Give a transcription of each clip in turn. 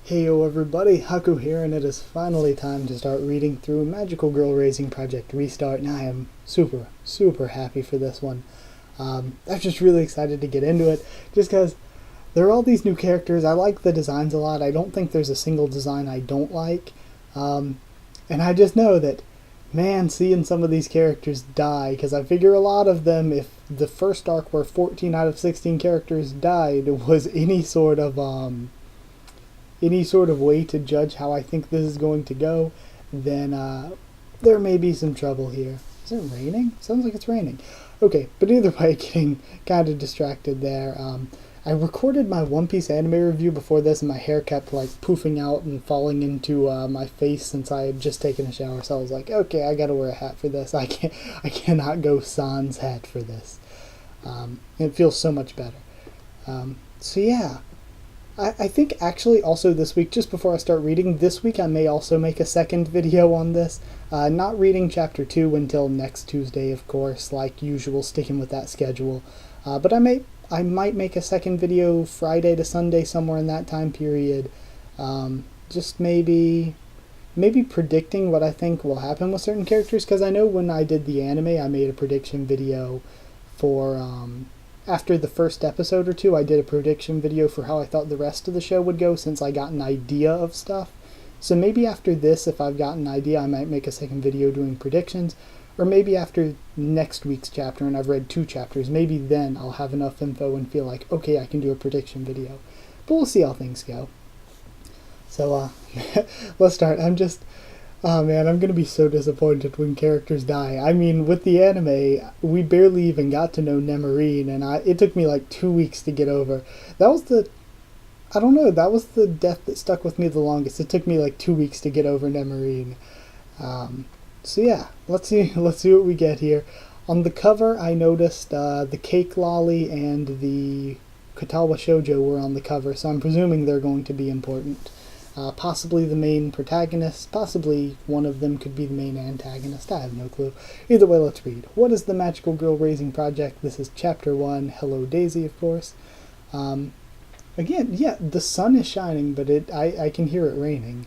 Heyo everybody, Haku here, and it is finally time to start reading through Magical Girl Raising Project Restart, and I am super happy for this one. I'm just really excited to get into it, just because there are all these new characters. I like the designs a lot. I don't think there's a single design I don't like, and I just know that, man, seeing some of these characters die, because I figure a lot of them, if the first arc where 14 out of 16 characters died was any sort of way to judge how I think this is going to go, then there may be some trouble here. Is it raining? Sounds like it's raining. Okay, but either way, getting kind of distracted there. I recorded my One Piece anime review before this, and my hair kept like poofing out and falling into my face since I had just taken a shower. So I was like, okay, I gotta wear a hat for this. I cannot go sans hat for this. It feels so much better. So yeah. I think actually also this week, just before I start reading, this week I may also make a second video on this. Not reading chapter 2 until next Tuesday, of course, like usual, sticking with that schedule. But I might make a second video Friday to Sunday, somewhere in that time period. Just maybe predicting what I think will happen with certain characters, because I know when I did the anime, I made a prediction video for... After the first episode or two, I did a prediction video for how I thought the rest of the show would go, since I got an idea of stuff. So maybe after this, if I've got an idea, I might make a second video doing predictions. Or maybe after next week's chapter, and I've read 2 chapters, maybe then I'll have enough info and feel like, okay, I can do a prediction video. But we'll see how things go. So, let's start. Oh man, I'm gonna be so disappointed when characters die. I mean, with the anime, we barely even got to know Nemarine, and it took me like 2 weeks to get over. That was the death that stuck with me the longest. It took me like 2 weeks to get over Nemarine. So yeah, let's see what we get here. On the cover, I noticed the Cake Lolly and the Katawa Shoujo were on the cover, so I'm presuming they're going to be important. Possibly the main protagonist, possibly one of them could be the main antagonist, I have no clue. Either way, let's read. What is the Magical Girl Raising Project? This is Chapter 1, Hello Daisy, of course. Again, yeah, the sun is shining, but I can hear it raining.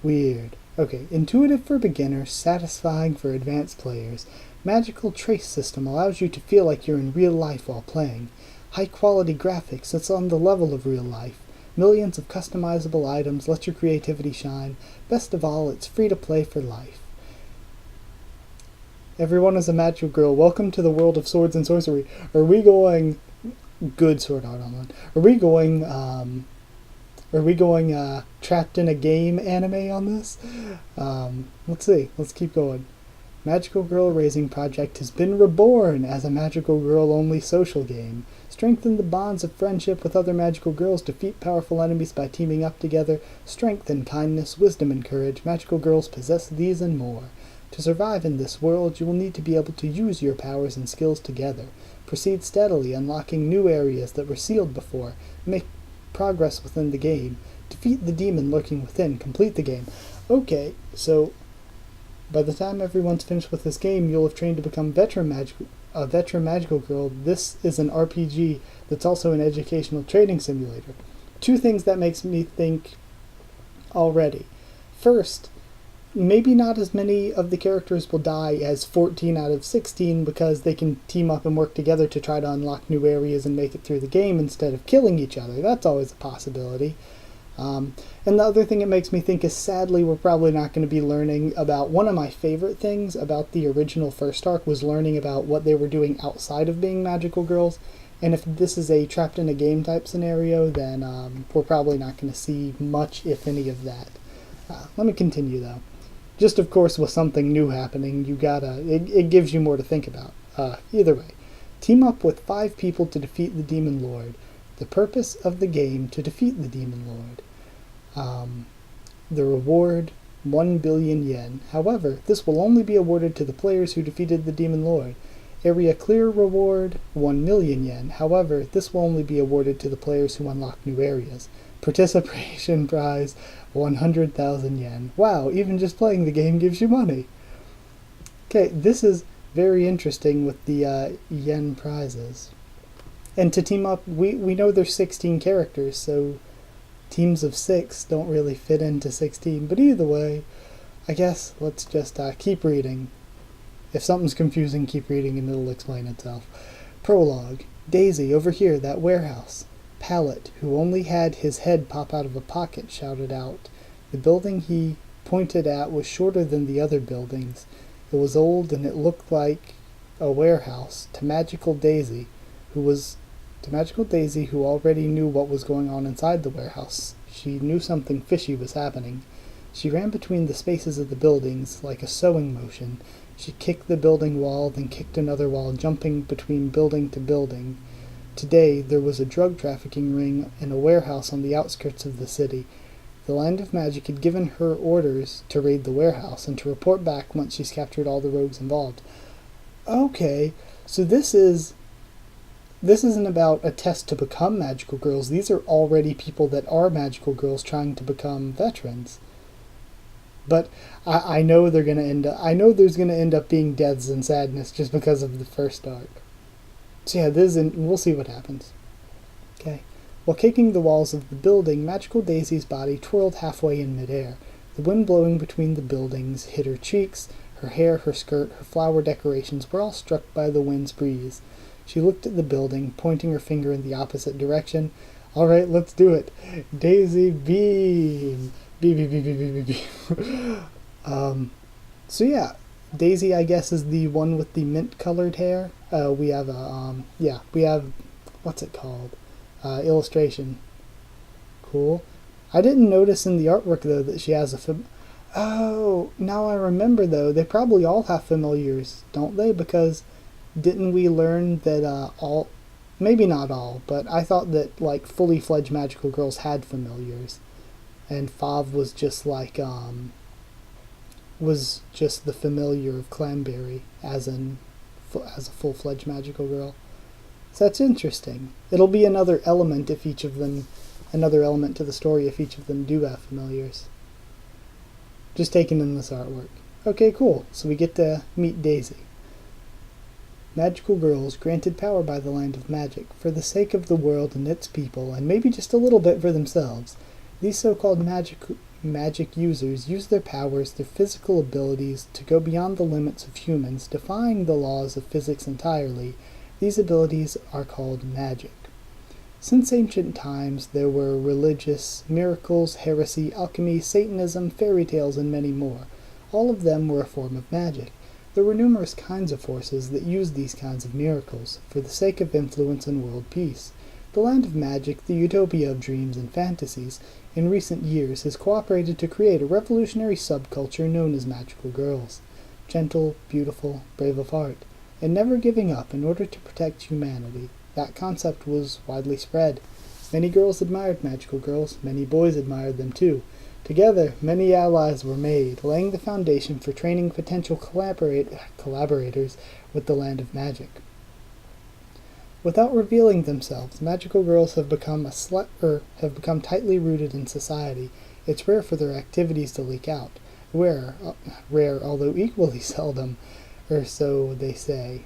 Weird. Okay, intuitive for beginners, satisfying for advanced players. Magical Trace System allows you to feel like you're in real life while playing. High quality graphics, it's on the level of real life. Millions of customizable items, let your creativity shine. Best of all, it's free to play for life. Everyone is a magical girl. Welcome to the world of swords and sorcery. Are we going... Good Sword Art Online. Are we going trapped in a game anime on this? Let's see. Let's keep going. Magical Girl Raising Project has been reborn as a magical girl-only social game. Strengthen the bonds of friendship with other magical girls, defeat powerful enemies by teaming up together, strengthen kindness, wisdom, and courage. Magical girls possess these and more. To survive in this world, you will need to be able to use your powers and skills together. Proceed steadily, unlocking new areas that were sealed before. Make progress within the game. Defeat the demon lurking within. Complete the game. Okay, so by the time everyone's finished with this game, you'll have trained to become a veteran magical girl. This is an RPG that's also an educational training simulator. 2 things that makes me think already. First, maybe not as many of the characters will die as 14 out of 16 because they can team up and work together to try to unlock new areas and make it through the game instead of killing each other. That's always a possibility. And the other thing it makes me think is, sadly, we're probably not going to be learning about... One of my favorite things about the original first arc was learning about what they were doing outside of being magical girls. And if this is a trapped in a game type scenario, then we're probably not going to see much, if any, of that. Let me continue, though. Just, of course, with something new happening, it gives you more to think about. Either way. Team up with 5 people to defeat the Demon Lord. The purpose of the game to defeat the Demon Lord. The reward, 1 billion yen. However, this will only be awarded to the players who defeated the Demon Lord. Area clear reward, 1 million yen. However, this will only be awarded to the players who unlock new areas. Participation prize, 100,000 yen. Wow, even just playing the game gives you money. Okay, this is very interesting with the yen prizes. And to team up, we know there's 16 characters, so teams of 6 don't really fit into 16, but either way, I guess let's just keep reading. If something's confusing, keep reading and it'll explain itself. Prologue. Daisy, over here, that warehouse. Pallet, who only had his head pop out of a pocket, shouted out. The building he pointed at was shorter than the other buildings. It was old and it looked like a warehouse to Magical Daisy, who already knew what was going on inside the warehouse. She knew something fishy was happening. She ran between the spaces of the buildings like a sewing motion. She kicked the building wall, then kicked another wall, jumping between building to building. Today, there was a drug trafficking ring in a warehouse on the outskirts of the city. The Land of Magic had given her orders to raid the warehouse and to report back once she's captured all the rogues involved. Okay, so this isn't about a test to become magical girls. These are already people that are magical girls trying to become veterans. But I know there's gonna end up being deaths and sadness just because of the first arc. So yeah, we'll see what happens. Okay. While kicking the walls of the building, Magical Daisy's body twirled halfway in midair. The wind blowing between the buildings hit her cheeks. Her hair, her skirt, her flower decorations were all struck by the wind's breeze. She looked at the building, pointing her finger in the opposite direction. All right, let's do it. Daisy, beam. Beam. So yeah, Daisy, I guess, is the one with the mint-colored hair. We have what's it called? Illustration. Cool. I didn't notice in the artwork, though, that she has Oh, now I remember, though. They probably all have familiars, don't they? Because didn't we learn that maybe not all, but I thought that, like, fully fledged magical girls had familiars. And Fav was just like, was just the familiar of Clanberry as a full-fledged magical girl. So that's interesting. It'll be another element to the story if each of them do have familiars. Just taking in this artwork. Okay, cool. So we get to meet Daisy. Magical girls granted power by the Land of Magic for the sake of the world and its people, and maybe just a little bit for themselves. These so-called magic users use their powers, their physical abilities, to go beyond the limits of humans, defying the laws of physics entirely. These abilities are called magic. Since ancient times, there were religious, miracles, heresy, alchemy, Satanism, fairy tales, and many more. All of them were a form of magic. There were numerous kinds of forces that used these kinds of miracles for the sake of influence and world peace. The Land of Magic, the utopia of dreams and fantasies, in recent years has cooperated to create a revolutionary subculture known as magical girls. Gentle, beautiful, brave of heart, and never giving up in order to protect humanity. That concept was widely spread. Many girls admired magical girls, many boys admired them too. Together, many allies were made, laying the foundation for training potential collaborators with the Land of Magic. Without revealing themselves, magical girls have become tightly rooted in society. It's rare for their activities to leak out. Rare, although equally seldom, or so they say.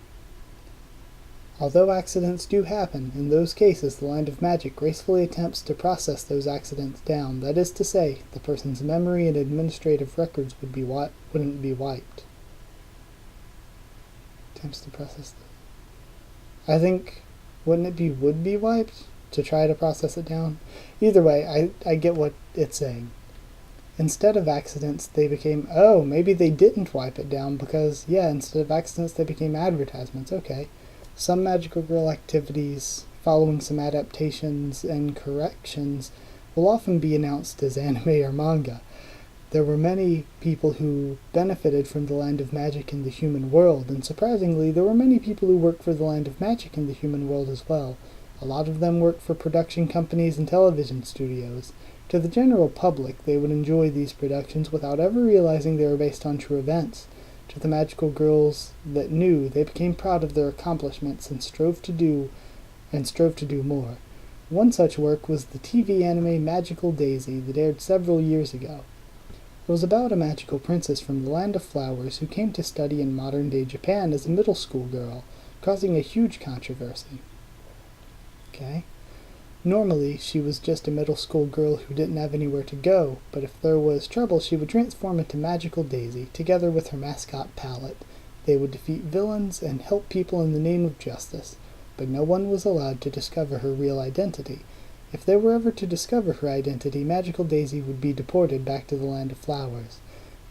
Although accidents do happen, in those cases the Land of Magic gracefully attempts to process those accidents down. That is to say, the person's memory and administrative records wouldn't be wiped. Attempts to process them. I think, wouldn't it be would be wiped? To try to process it down? Either way, I get what it's saying. Instead of accidents, they became, maybe they didn't wipe it down because, instead of accidents, they became advertisements. Okay. Some magical girl activities, following some adaptations and corrections, will often be announced as anime or manga. There were many people who benefited from the Land of Magic in the human world, and surprisingly, there were many people who worked for the Land of Magic in the human world as well. A lot of them worked for production companies and television studios. To the general public, they would enjoy these productions without ever realizing they were based on true events. To the magical girls that knew, they became proud of their accomplishments and strove to do more. One such work was the TV anime Magical Daisy that aired several years ago. It was about a magical princess from the Land of Flowers who came to study in modern-day Japan as a middle school girl, causing a huge controversy. Okay. Normally, she was just a middle school girl who didn't have anywhere to go, but if there was trouble, she would transform into Magical Daisy, together with her mascot Palette. They would defeat villains and help people in the name of justice, but no one was allowed to discover her real identity. If they were ever to discover her identity, Magical Daisy would be deported back to the Land of Flowers.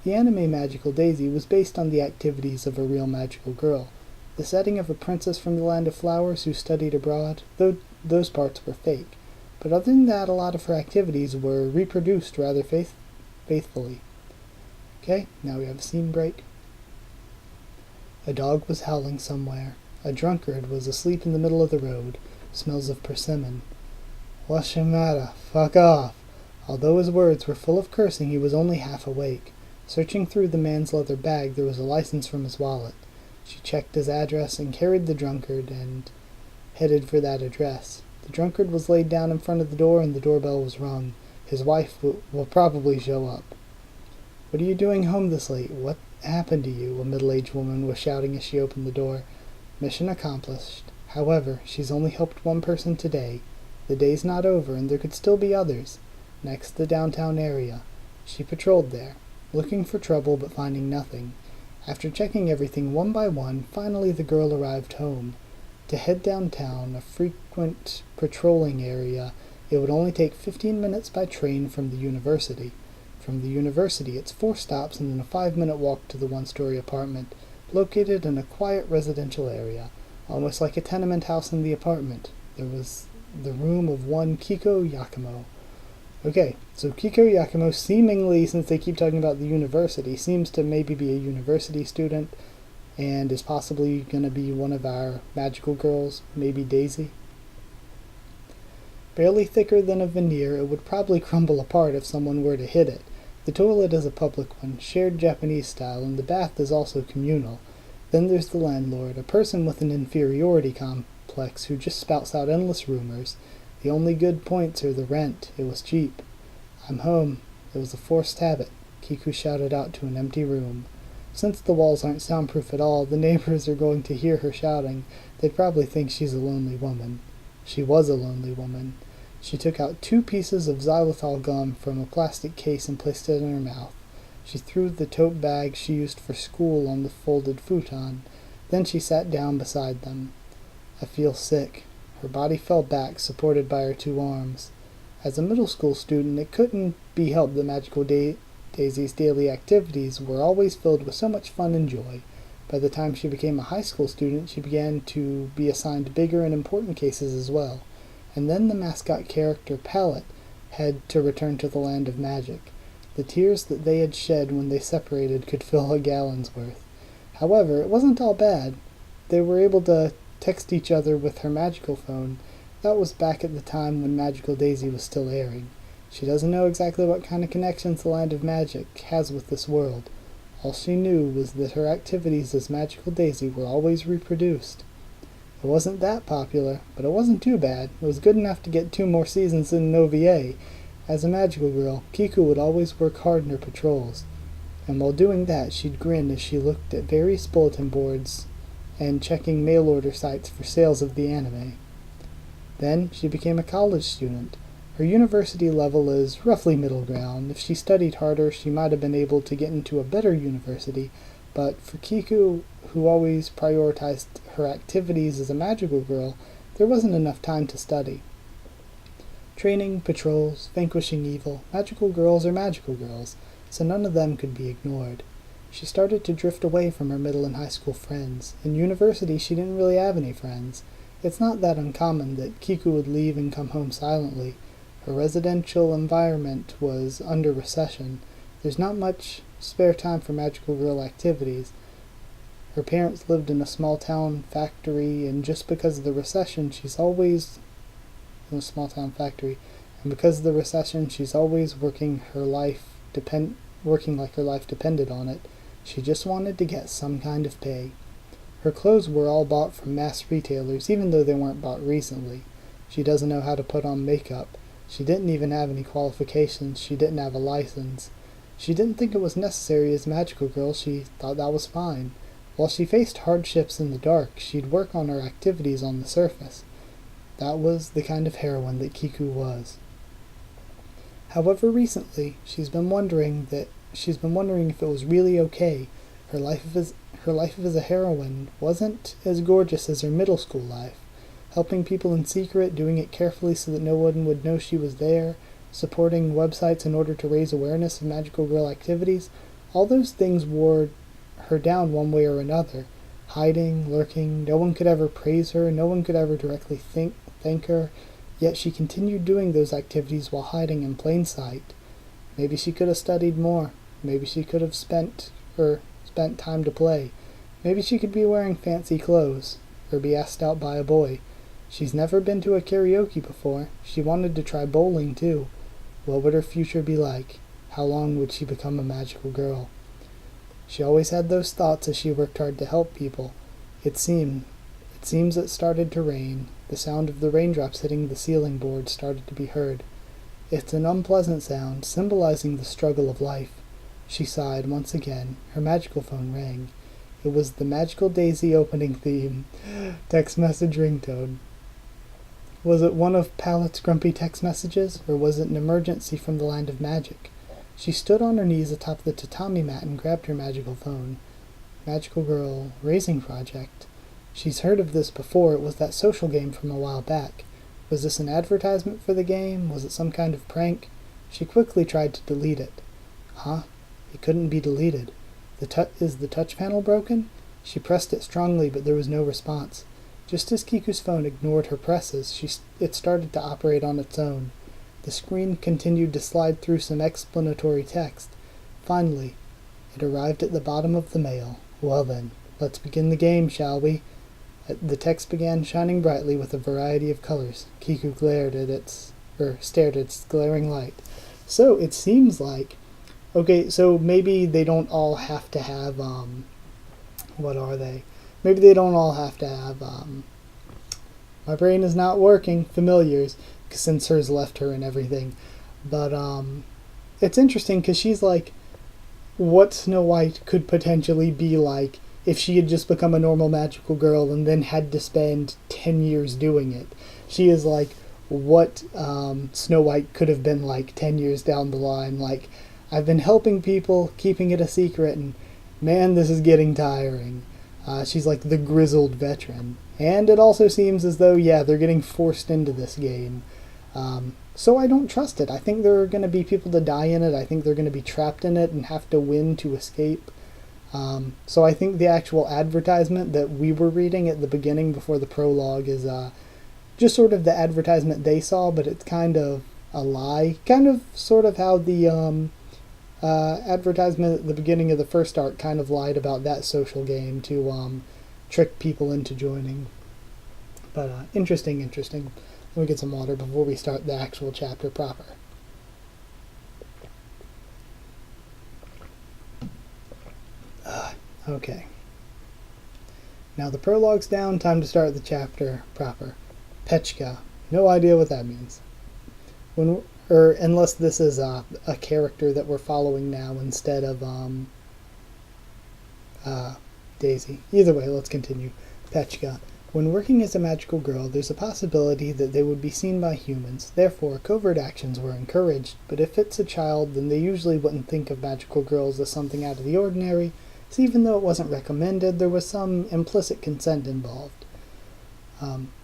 The anime Magical Daisy was based on the activities of a real magical girl. The setting of a princess from the Land of Flowers who studied abroad, though those parts were fake. But other than that, a lot of her activities were reproduced rather faithfully. Okay, now we have a scene break. A dog was howling somewhere. A drunkard was asleep in the middle of the road. Smells of persimmon. What's the matter? Fuck off! Although his words were full of cursing, he was only half awake. Searching through the man's leather bag, there was a license from his wallet. She checked his address and carried the drunkard and headed for that address. The drunkard was laid down in front of the door and the doorbell was rung. His wife will probably show up. What are you doing home this late? What happened to you? A middle-aged woman was shouting as she opened the door. Mission accomplished. However, she's only helped one person today. The day's not over and there could still be others. Next, the downtown area. She patrolled there, looking for trouble but finding nothing. After checking everything one by one, finally the girl arrived home. To head downtown, a frequent patrolling area, it would only take 15 minutes by train from the university. From the university, it's 4 stops and then a 5-minute walk to the one-story apartment, located in a quiet residential area, almost like a tenement house in the apartment. There was the room of one Kiko Yakumo. Okay, so Kiko Yakumo seemingly, since they keep talking about the university, seems to maybe be a university student and is possibly going to be one of our magical girls, maybe Daisy. Barely thicker than a veneer, it would probably crumble apart if someone were to hit it. The toilet is a public one, shared Japanese style, and the bath is also communal. Then there's the landlord, a person with an inferiority complex who just spouts out endless rumors. The only good points are the rent. It was cheap. I'm home. It was a forced habit, Kiku shouted out to an empty room. Since the walls aren't soundproof at all, the neighbors are going to hear her shouting. They'd probably think she's a lonely woman. She was a lonely woman. She took out 2 pieces of xylitol gum from a plastic case and placed it in her mouth. She threw the tote bag she used for school on the folded futon. Then she sat down beside them. I feel sick. Her body fell back, supported by her 2 arms. As a middle school student, it couldn't be helped that Magical Daisy's daily activities were always filled with so much fun and joy. By the time she became a high school student, she began to be assigned bigger and important cases as well. And then the mascot character, Palette, had to return to the land of magic. The tears that they had shed when they separated could fill a gallon's worth. However, it wasn't all bad. They were able to text each other with her magical phone. That was back at the time when Magical Daisy was still airing. She doesn't know exactly what kind of connections the Land of Magic has with this world. All she knew was that her activities as Magical Daisy were always reproduced. It wasn't that popular, but it wasn't too bad. It was good enough to get 2 more seasons in an OVA. As a magical girl, Kiku would always work hard in her patrols, and while doing that she'd grin as she looked at various bulletin boards and checking mail-order sites for sales of the anime. Then she became a college student. Her university level is roughly middle ground. If she studied harder, she might have been able to get into a better university, but for Kiku, who always prioritized her activities as a magical girl, there wasn't enough time to study. Training, patrols, vanquishing evil, magical girls are magical girls, so none of them could be ignored. She started to drift away from her middle and high school friends. In university, she didn't really have any friends. It's not that uncommon that Kiku would leave and come home silently. Her residential environment was under recession. There's not much spare time for magical girl activities. Her parents lived in a small-town factory, and just because of the recession, she's always in a small-town factory, and because of the recession, she's always working like her life depended on it. She just wanted to get some kind of pay. Her clothes were all bought from mass retailers, even though they weren't bought recently. She doesn't know how to put on makeup. She didn't even have any qualifications. She didn't have a license. She didn't think it was necessary as a magical girl. She thought that was fine. While she faced hardships in the dark, she'd work on her activities on the surface. That was the kind of heroine that Kiku was. However, recently she's been wondering if it was really okay. Her life as a heroine wasn't as gorgeous as her middle school life. Helping people in secret, doing it carefully so that no one would know she was there, supporting websites in order to raise awareness of magical girl activities, all those things wore her down one way or another. Hiding, lurking, no one could ever praise her, no one could ever directly thank her, yet she continued doing those activities while hiding in plain sight. Maybe she could have studied more. Maybe she could have spent time to play. Maybe she could be wearing fancy clothes, or be asked out by a boy. She's never been to a karaoke before. She wanted to try bowling, too. What would her future be like? How long would she become a magical girl? She always had those thoughts as she worked hard to help people. It seems it started to rain. The sound of the raindrops hitting the ceiling board started to be heard. It's an unpleasant sound, symbolizing the struggle of life. She sighed once again. Her magical phone rang. It was the Magical Daisy opening theme. Text message ringtone. Was it one of Palette's grumpy text messages, or was it an emergency from the land of magic? She stood on her knees atop the tatami mat and grabbed her magical phone. Magical Girl Raising Project. She's heard of this before. It was that social game from a while back. Was this an advertisement for the game? Was it some kind of prank? She quickly tried to delete it. Huh? It couldn't be deleted. Is the touch panel broken? She pressed it strongly, but there was no response. Just as Kiku's phone ignored her presses, it started to operate on its own. The screen continued to slide through some explanatory text. Finally, it arrived at the bottom of the mail. Well then, let's begin the game, shall we? The text began shining brightly with a variety of colors. Kiku stared at its glaring light. So it seems like, okay, so maybe they don't all have to have, what are they? Maybe they don't all have to have, my brain is not working, familiars, since hers left her and everything. But, it's interesting because she's like, what Snow White could potentially be like if she had just become a normal magical girl and then had to spend 10 years doing it. She is like what Snow White could have been like 10 years down the line. Like, I've been helping people, keeping it a secret, and man, this is getting tiring. She's like the grizzled veteran. And it also seems as though, yeah, they're getting forced into this game. So I don't trust it. I think there are going to be people to die in it. I think they're going to be trapped in it and have to win to escape. So I think the actual advertisement that we were reading at the beginning before the prologue is just sort of the advertisement they saw, but it's kind of a lie. Kind of sort of how the advertisement at the beginning of the first arc kind of lied about that social game to trick people into joining. But interesting. Let me get some water before we start the actual chapter proper. Okay. Now the prologue's down, time to start the chapter proper. Pechka. No idea what that means. Unless this is a character that we're following now instead of Daisy. Either way, let's continue. Pechka. When working as a magical girl, there's a possibility that they would be seen by humans. Therefore, covert actions were encouraged. But if it's a child, then they usually wouldn't think of magical girls as something out of the ordinary. So even though it wasn't recommended, there was some implicit consent involved.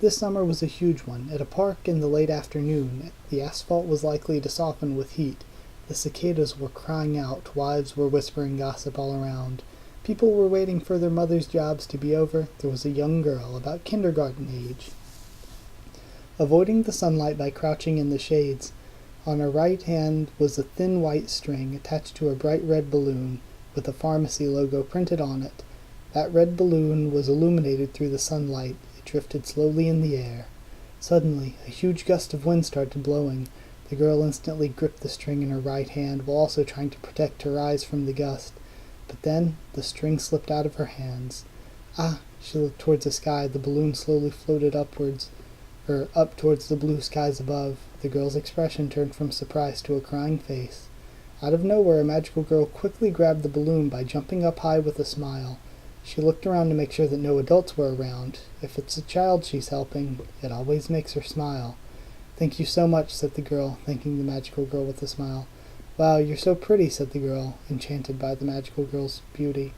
This summer was a huge one. At a park in the late afternoon, the asphalt was likely to soften with heat. The cicadas were crying out, wives were whispering gossip all around. People were waiting for their mothers' jobs to be over. There was a young girl, about kindergarten age, avoiding the sunlight by crouching in the shades. On her right hand was a thin white string attached to a bright red balloon, with a pharmacy logo printed on it. That red balloon was illuminated through the sunlight. It drifted slowly in the air. Suddenly, a huge gust of wind started blowing. The girl instantly gripped the string in her right hand while also trying to protect her eyes from the gust. But then, the string slipped out of her hands. Ah! She looked towards the sky. The balloon slowly floated up towards the blue skies above. The girl's expression turned from surprise to a crying face. Out of nowhere, a magical girl quickly grabbed the balloon by jumping up high with a smile. She looked around to make sure that no adults were around. If it's a child she's helping, it always makes her smile. "Thank you so much," said the girl, thanking the magical girl with a smile. "Wow, you're so pretty," said the girl, enchanted by the magical girl's beauty.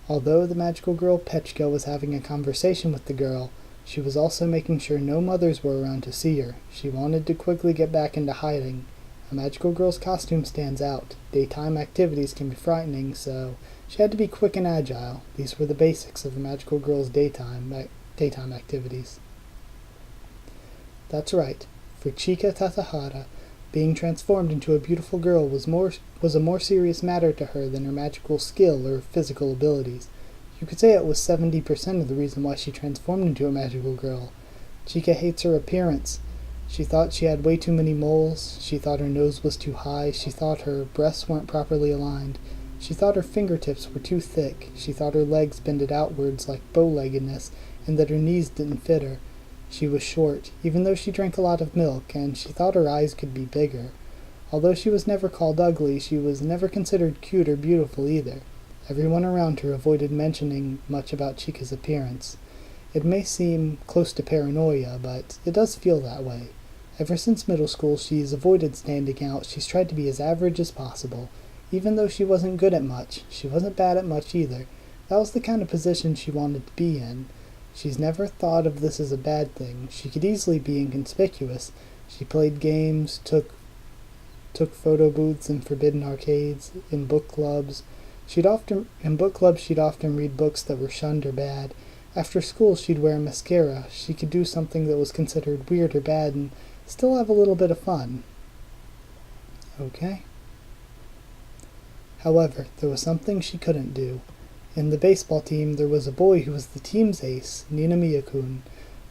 Although the magical girl Petchka was having a conversation with the girl, she was also making sure no mothers were around to see her. She wanted to quickly get back into hiding. A magical girl's costume stands out. Daytime activities can be frightening, so she had to be quick and agile. These were the basics of a magical girl's daytime activities. That's right. For Chika Tatahara, being transformed into a beautiful girl was a more serious matter to her than her magical skill or physical abilities. You could say it was 70% of the reason why she transformed into a magical girl. Chika hates her appearance. She thought she had way too many moles. She thought her nose was too high. She thought her breasts weren't properly aligned. She thought her fingertips were too thick. She thought her legs bended outwards like bow-leggedness, and that her knees didn't fit her. She was short, even though she drank a lot of milk, and she thought her eyes could be bigger. Although she was never called ugly, she was never considered cute or beautiful either. Everyone around her avoided mentioning much about Chika's appearance. It may seem close to paranoia, but it does feel that way. Ever since middle school, she's avoided standing out. She's tried to be as average as possible. Even though she wasn't good at much, she wasn't bad at much either. That was the kind of position she wanted to be in. She's never thought of this as a bad thing. She could easily be inconspicuous. She played games, took photo booths in forbidden arcades, in book clubs. She'd often read books that were shunned or bad. After school, she'd wear mascara. She could do something that was considered weird or bad and still have a little bit of fun. Okay. However, there was something she couldn't do. In the baseball team, there was a boy who was the team's ace, Ninamiya-kun.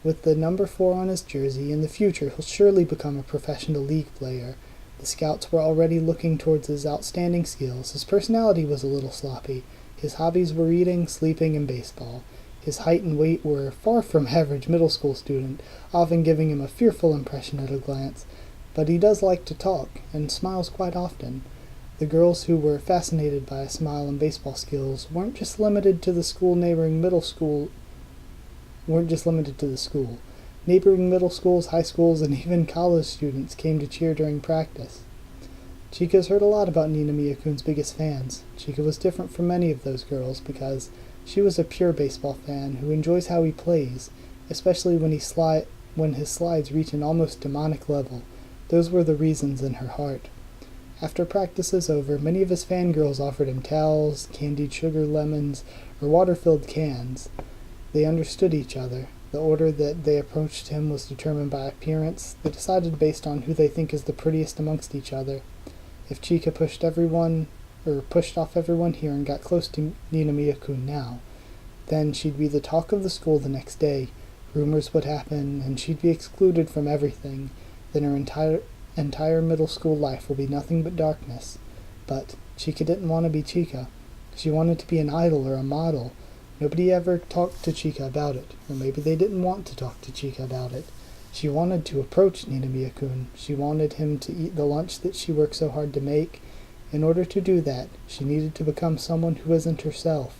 With the number 4 on his jersey, in the future he'll surely become a professional league player. The scouts were already looking towards his outstanding skills. His personality was a little sloppy. His hobbies were eating, sleeping, and baseball. His height and weight were far from average middle school student, often giving him a fearful impression at a glance. But he does like to talk, and smiles quite often. The girls who were fascinated by a smile and baseball skills weren't just limited to the school. Neighboring middle schools, high schools, and even college students came to cheer during practice. Chika's heard a lot about Ninamiya-kun's biggest fans. Chika was different from many of those girls because she was a pure baseball fan who enjoys how he plays, especially when his slides reach an almost demonic level. Those were the reasons in her heart. After practice is over, many of his fangirls offered him towels, candied sugar lemons, or water-filled cans. They understood each other. The order that they approached him was determined by appearance. They decided based on who they think is the prettiest amongst each other. If Chika pushed off everyone here and got close to Ninamiya-kun now, then she'd be the talk of the school the next day. Rumors would happen, and she'd be excluded from everything. Then her entire middle school life will be nothing but darkness. But Chika didn't want to be Chika. She wanted to be an idol or a model. Nobody ever talked to Chika about it, or maybe they didn't want to talk to Chika about it. She wanted to approach Ninamiya-kun. She wanted him to eat the lunch that she worked so hard to make. In order to do that, she needed to become someone who isn't herself.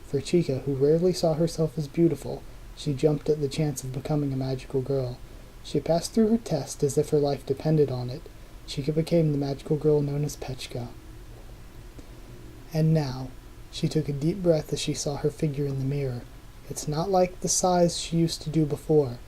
For Chika, who rarely saw herself as beautiful, she jumped at the chance of becoming a magical girl. She passed through her test as if her life depended on it. Chika became the magical girl known as Petchka. And now, she took a deep breath as she saw her figure in the mirror. It's not like the size she used to do before.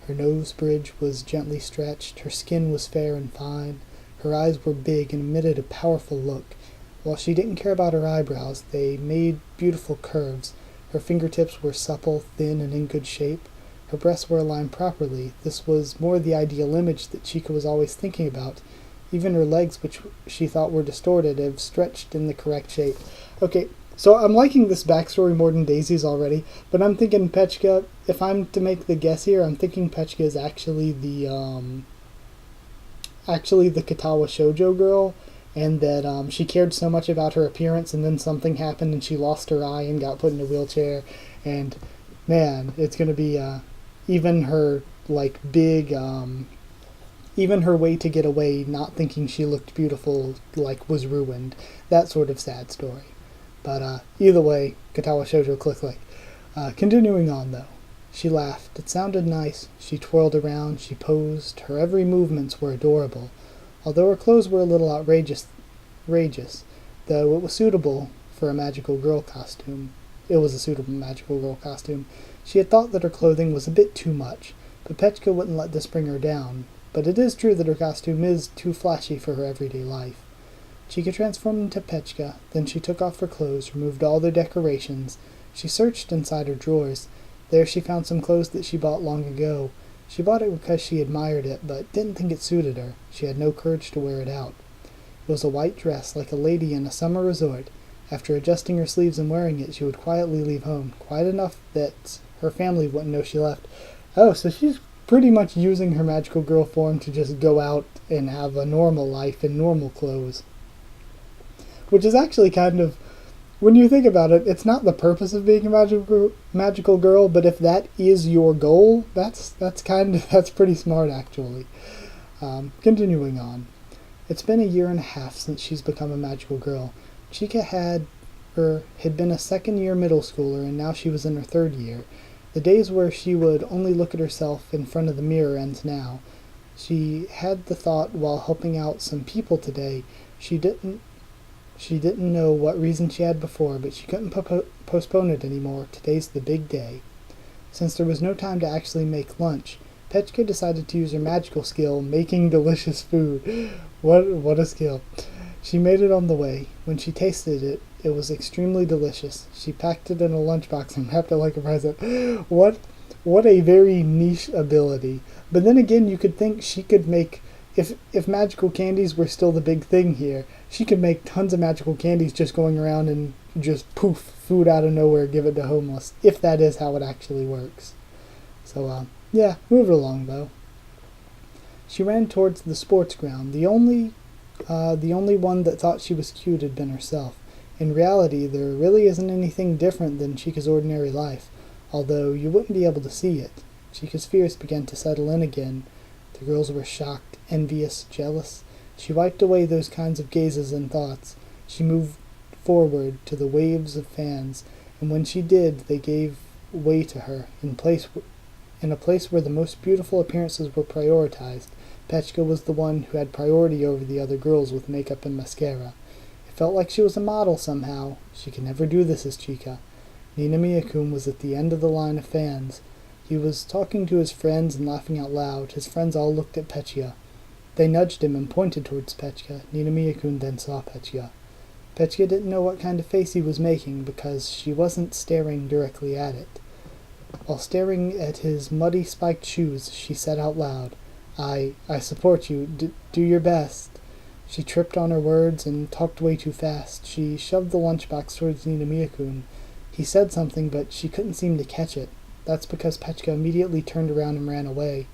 Her nose bridge was gently stretched, her skin was fair and fine, her eyes were big and emitted a powerful look. While she didn't care about her eyebrows, they made beautiful curves. Her fingertips were supple, thin, and in good shape. Her breasts were aligned properly. This was more the ideal image that Chika was always thinking about. Even her legs, which she thought were distorted, have stretched in the correct shape. Okay, so I'm liking this backstory more than Daisy's already, but I'm thinking Petchka, if I'm to make the guess here, I'm thinking Petchka is actually the Katawa Shoujo girl, and that she cared so much about her appearance, and then something happened and she lost her eye and got put in a wheelchair, and man, it's gonna be even her even her way to get away, not thinking she looked beautiful, was ruined. That sort of sad story. But either way, Katawa Shoujo click. Continuing on, though. She laughed. It sounded nice. She twirled around. She posed. Her every movements were adorable. Although her clothes were a little outrageous, though it was suitable for a magical girl costume. It was a suitable magical girl costume. She had thought that her clothing was a bit too much, but Petchka wouldn't let this bring her down. But it is true that her costume is too flashy for her everyday life. Chika transformed into Petchka, then she took off her clothes, removed all their decorations. She searched inside her drawers. There she found some clothes that she bought long ago. She bought it because she admired it, but didn't think it suited her. She had no courage to wear it out. It was a white dress, like a lady in a summer resort. After adjusting her sleeves and wearing it, she would quietly leave home, quiet enough that her family wouldn't know she left. Oh, so she's pretty much using her magical girl form to just go out and have a normal life in normal clothes. Which is actually kind of, when you think about it, it's not the purpose of being a magical girl, but if that is your goal, that's pretty smart, actually. Continuing on. It's been a year and a half since she's become a magical girl. Chika had been a second-year middle schooler, and now she was in her third year. The days where she would only look at herself in front of the mirror ends now. She had the thought while helping out some people today. She didn't know what reason she had before, but she couldn't postpone it anymore. Today's the big day. Since there was no time to actually make lunch, Petchka decided to use her magical skill, making delicious food. What a skill. She made it on the way. When she tasted it, it was extremely delicious. She packed it in a lunchbox and wrapped it like a present. What a very niche ability. But then again, you could think she could make, if magical candies were still the big thing here, she could make tons of magical candies just going around and just poof, food out of nowhere, give it to homeless, if that is how it actually works. So, yeah, move it along, though. She ran towards the sports ground. The only one that thought she was cute had been herself. In reality, there really isn't anything different than Chika's ordinary life, although you wouldn't be able to see it. Chika's fears began to settle in again. The girls were shocked, envious, jealous. She wiped away those kinds of gazes and thoughts. She moved forward to the waves of fans, and when she did, they gave way to her. In a place where the most beautiful appearances were prioritized, Petchka was the one who had priority over the other girls with makeup and mascara. It felt like she was a model somehow. She could never do this as Chika. Ninomiya-kun was at the end of the line of fans. He was talking to his friends and laughing out loud. His friends all looked at Petchka. They nudged him and pointed towards Petchka. Ninomiya-kun then saw Petchka. Petchka didn't know what kind of face he was making because she wasn't staring directly at it. While staring at his muddy spiked shoes, she said out loud, I support you. Do your best. She tripped on her words and talked way too fast. She shoved the lunchbox towards Ninomiya-kun. He said something, but she couldn't seem to catch it. That's because Petchka immediately turned around and ran away.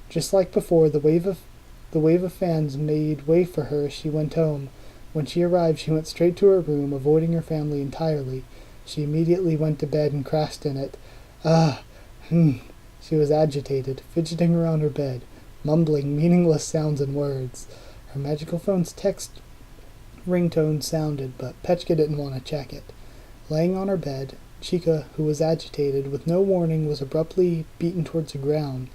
Just like before, the wave of fans made way for her as she went home. When she arrived, she went straight to her room, avoiding her family entirely. She immediately went to bed and crashed in it. She was agitated, fidgeting around her bed, mumbling meaningless sounds and words. Her magical phone's text ringtone sounded, but Petchka didn't want to check it. Laying on her bed, Chika, who was agitated, with no warning, was abruptly beaten towards the ground.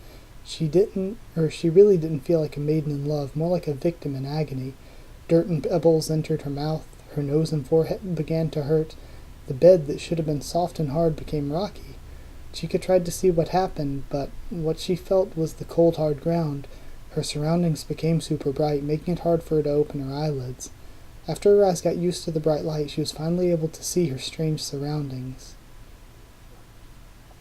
She really didn't feel like a maiden in love, more like a victim in agony. Dirt and pebbles entered her mouth. Her nose and forehead began to hurt. The bed that should have been soft and hard became rocky. Chika tried to see what happened, but what she felt was the cold, hard ground. Her surroundings became super bright, making it hard for her to open her eyelids. After her eyes got used to the bright light, she was finally able to see her strange surroundings.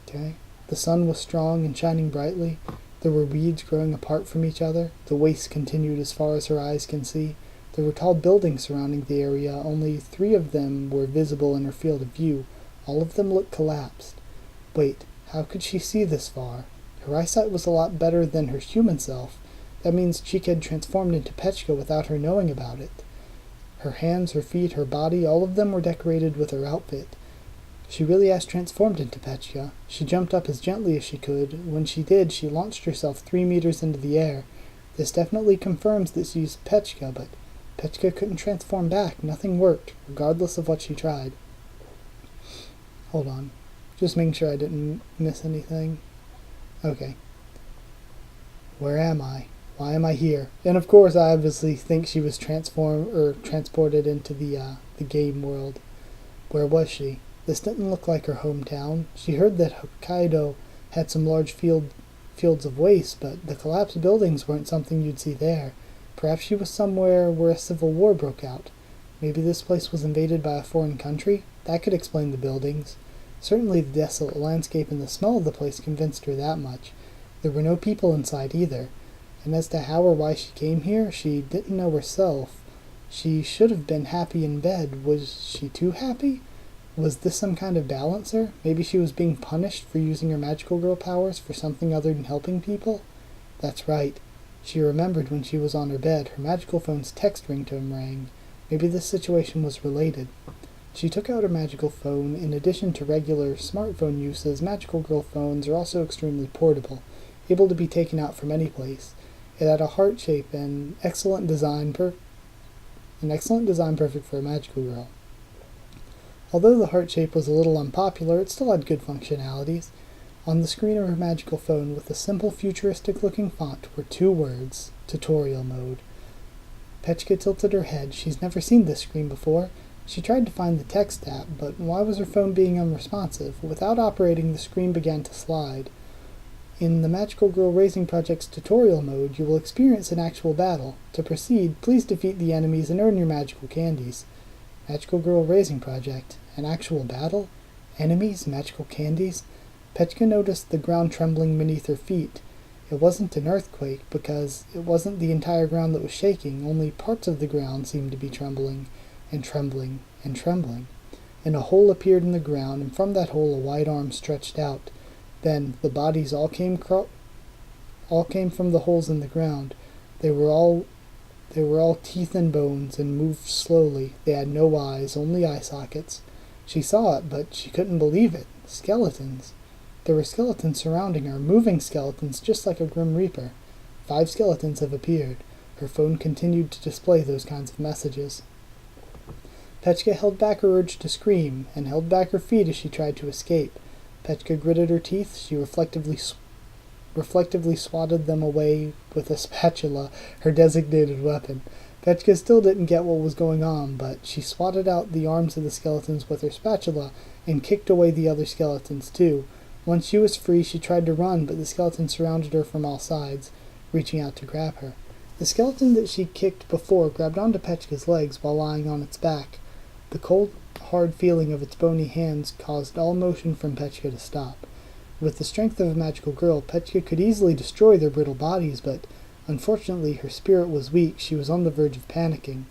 Okay. The sun was strong and shining brightly. There were weeds growing apart from each other. The waste continued as far as her eyes can see. There were tall buildings surrounding the area. Only 3 of them were visible in her field of view. All of them looked collapsed. Wait, how could she see this far? Her eyesight was a lot better than her human self. That means Chika had transformed into Petchka without her knowing about it. Her hands, her feet, her body, all of them were decorated with her outfit. She really has transformed into Petchka. She jumped up as gently as she could. When she did, she launched herself 3 meters into the air. This definitely confirms that she's Petchka, but Petchka couldn't transform back. Nothing worked, regardless of what she tried. Hold on. Just making sure I didn't miss anything. Okay. Where am I? Why am I here? And of course, I obviously think she was transported into the game world. Where was she? This didn't look like her hometown. She heard that Hokkaido had some large fields of waste, but the collapsed buildings weren't something you'd see there. Perhaps she was somewhere where a civil war broke out. Maybe this place was invaded by a foreign country? That could explain the buildings. Certainly the desolate landscape and the smell of the place convinced her that much. There were no people inside either. And as to how or why she came here, she didn't know herself. She should have been happy in bed. Was she too happy? Was this some kind of balancer? Maybe she was being punished for using her magical girl powers for something other than helping people? That's right. She remembered when she was on her bed, her magical phone's text ringtone rang. Maybe this situation was related. She took out her magical phone. In addition to regular smartphone uses, magical girl phones are also extremely portable, able to be taken out from any place. It had a heart shape and excellent design perfect for a magical girl. Although the heart shape was a little unpopular, it still had good functionalities. On the screen of her magical phone, with a simple futuristic-looking font, were 2 words: Tutorial Mode. Petchka tilted her head. She's never seen this screen before. She tried to find the text app, but why was her phone being unresponsive? Without operating, the screen began to slide. In the Magical Girl Raising Project's Tutorial Mode, you will experience an actual battle. To proceed, please defeat the enemies and earn your magical candies. Magical Girl Raising Project. An actual battle? Enemies? Magical candies? Petchka noticed the ground trembling beneath her feet. It wasn't an earthquake, because it wasn't the entire ground that was shaking, only parts of the ground seemed to be trembling, and trembling, and trembling. And a hole appeared in the ground, and from that hole a wide arm stretched out. Then the bodies all came from the holes in the ground. They were all teeth and bones, and moved slowly. They had no eyes, only eye sockets. She saw it, but she couldn't believe it. Skeletons. There were skeletons surrounding her, moving skeletons, just like a Grim Reaper. 5 skeletons have appeared. Her phone continued to display those kinds of messages. Petchka held back her urge to scream, and held back her feet as she tried to escape. Petchka gritted her teeth. She reflectively swatted them away with a spatula, her designated weapon. Petchka still didn't get what was going on, but she swatted out the arms of the skeletons with her spatula and kicked away the other skeletons too. Once she was free, she tried to run, but the skeletons surrounded her from all sides, reaching out to grab her. The skeleton that she kicked before grabbed onto Petchka's legs while lying on its back. The cold, hard feeling of its bony hands caused all motion from Petchka to stop. With the strength of a magical girl, Petchka could easily destroy their brittle bodies, but unfortunately her spirit was weak. She was on the verge of panicking.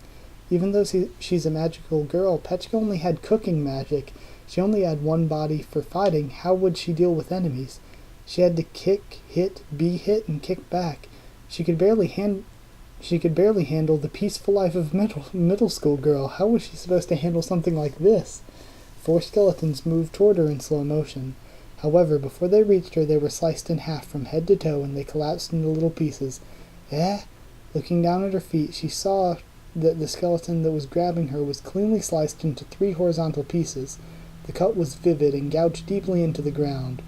Even though she's a magical girl, Petchka only had cooking magic. She only had one body for fighting. How would she deal with enemies? She had to kick, hit, be hit, and kick back. She could barely handle the peaceful life of a middle school girl. How was she supposed to handle something like this? 4 skeletons moved toward her in slow motion. However, before they reached her, they were sliced in half from head to toe, and they collapsed into little pieces. Eh? Looking down at her feet, she saw that the skeleton that was grabbing her was cleanly sliced into 3 horizontal pieces. The cut was vivid and gouged deeply into the ground.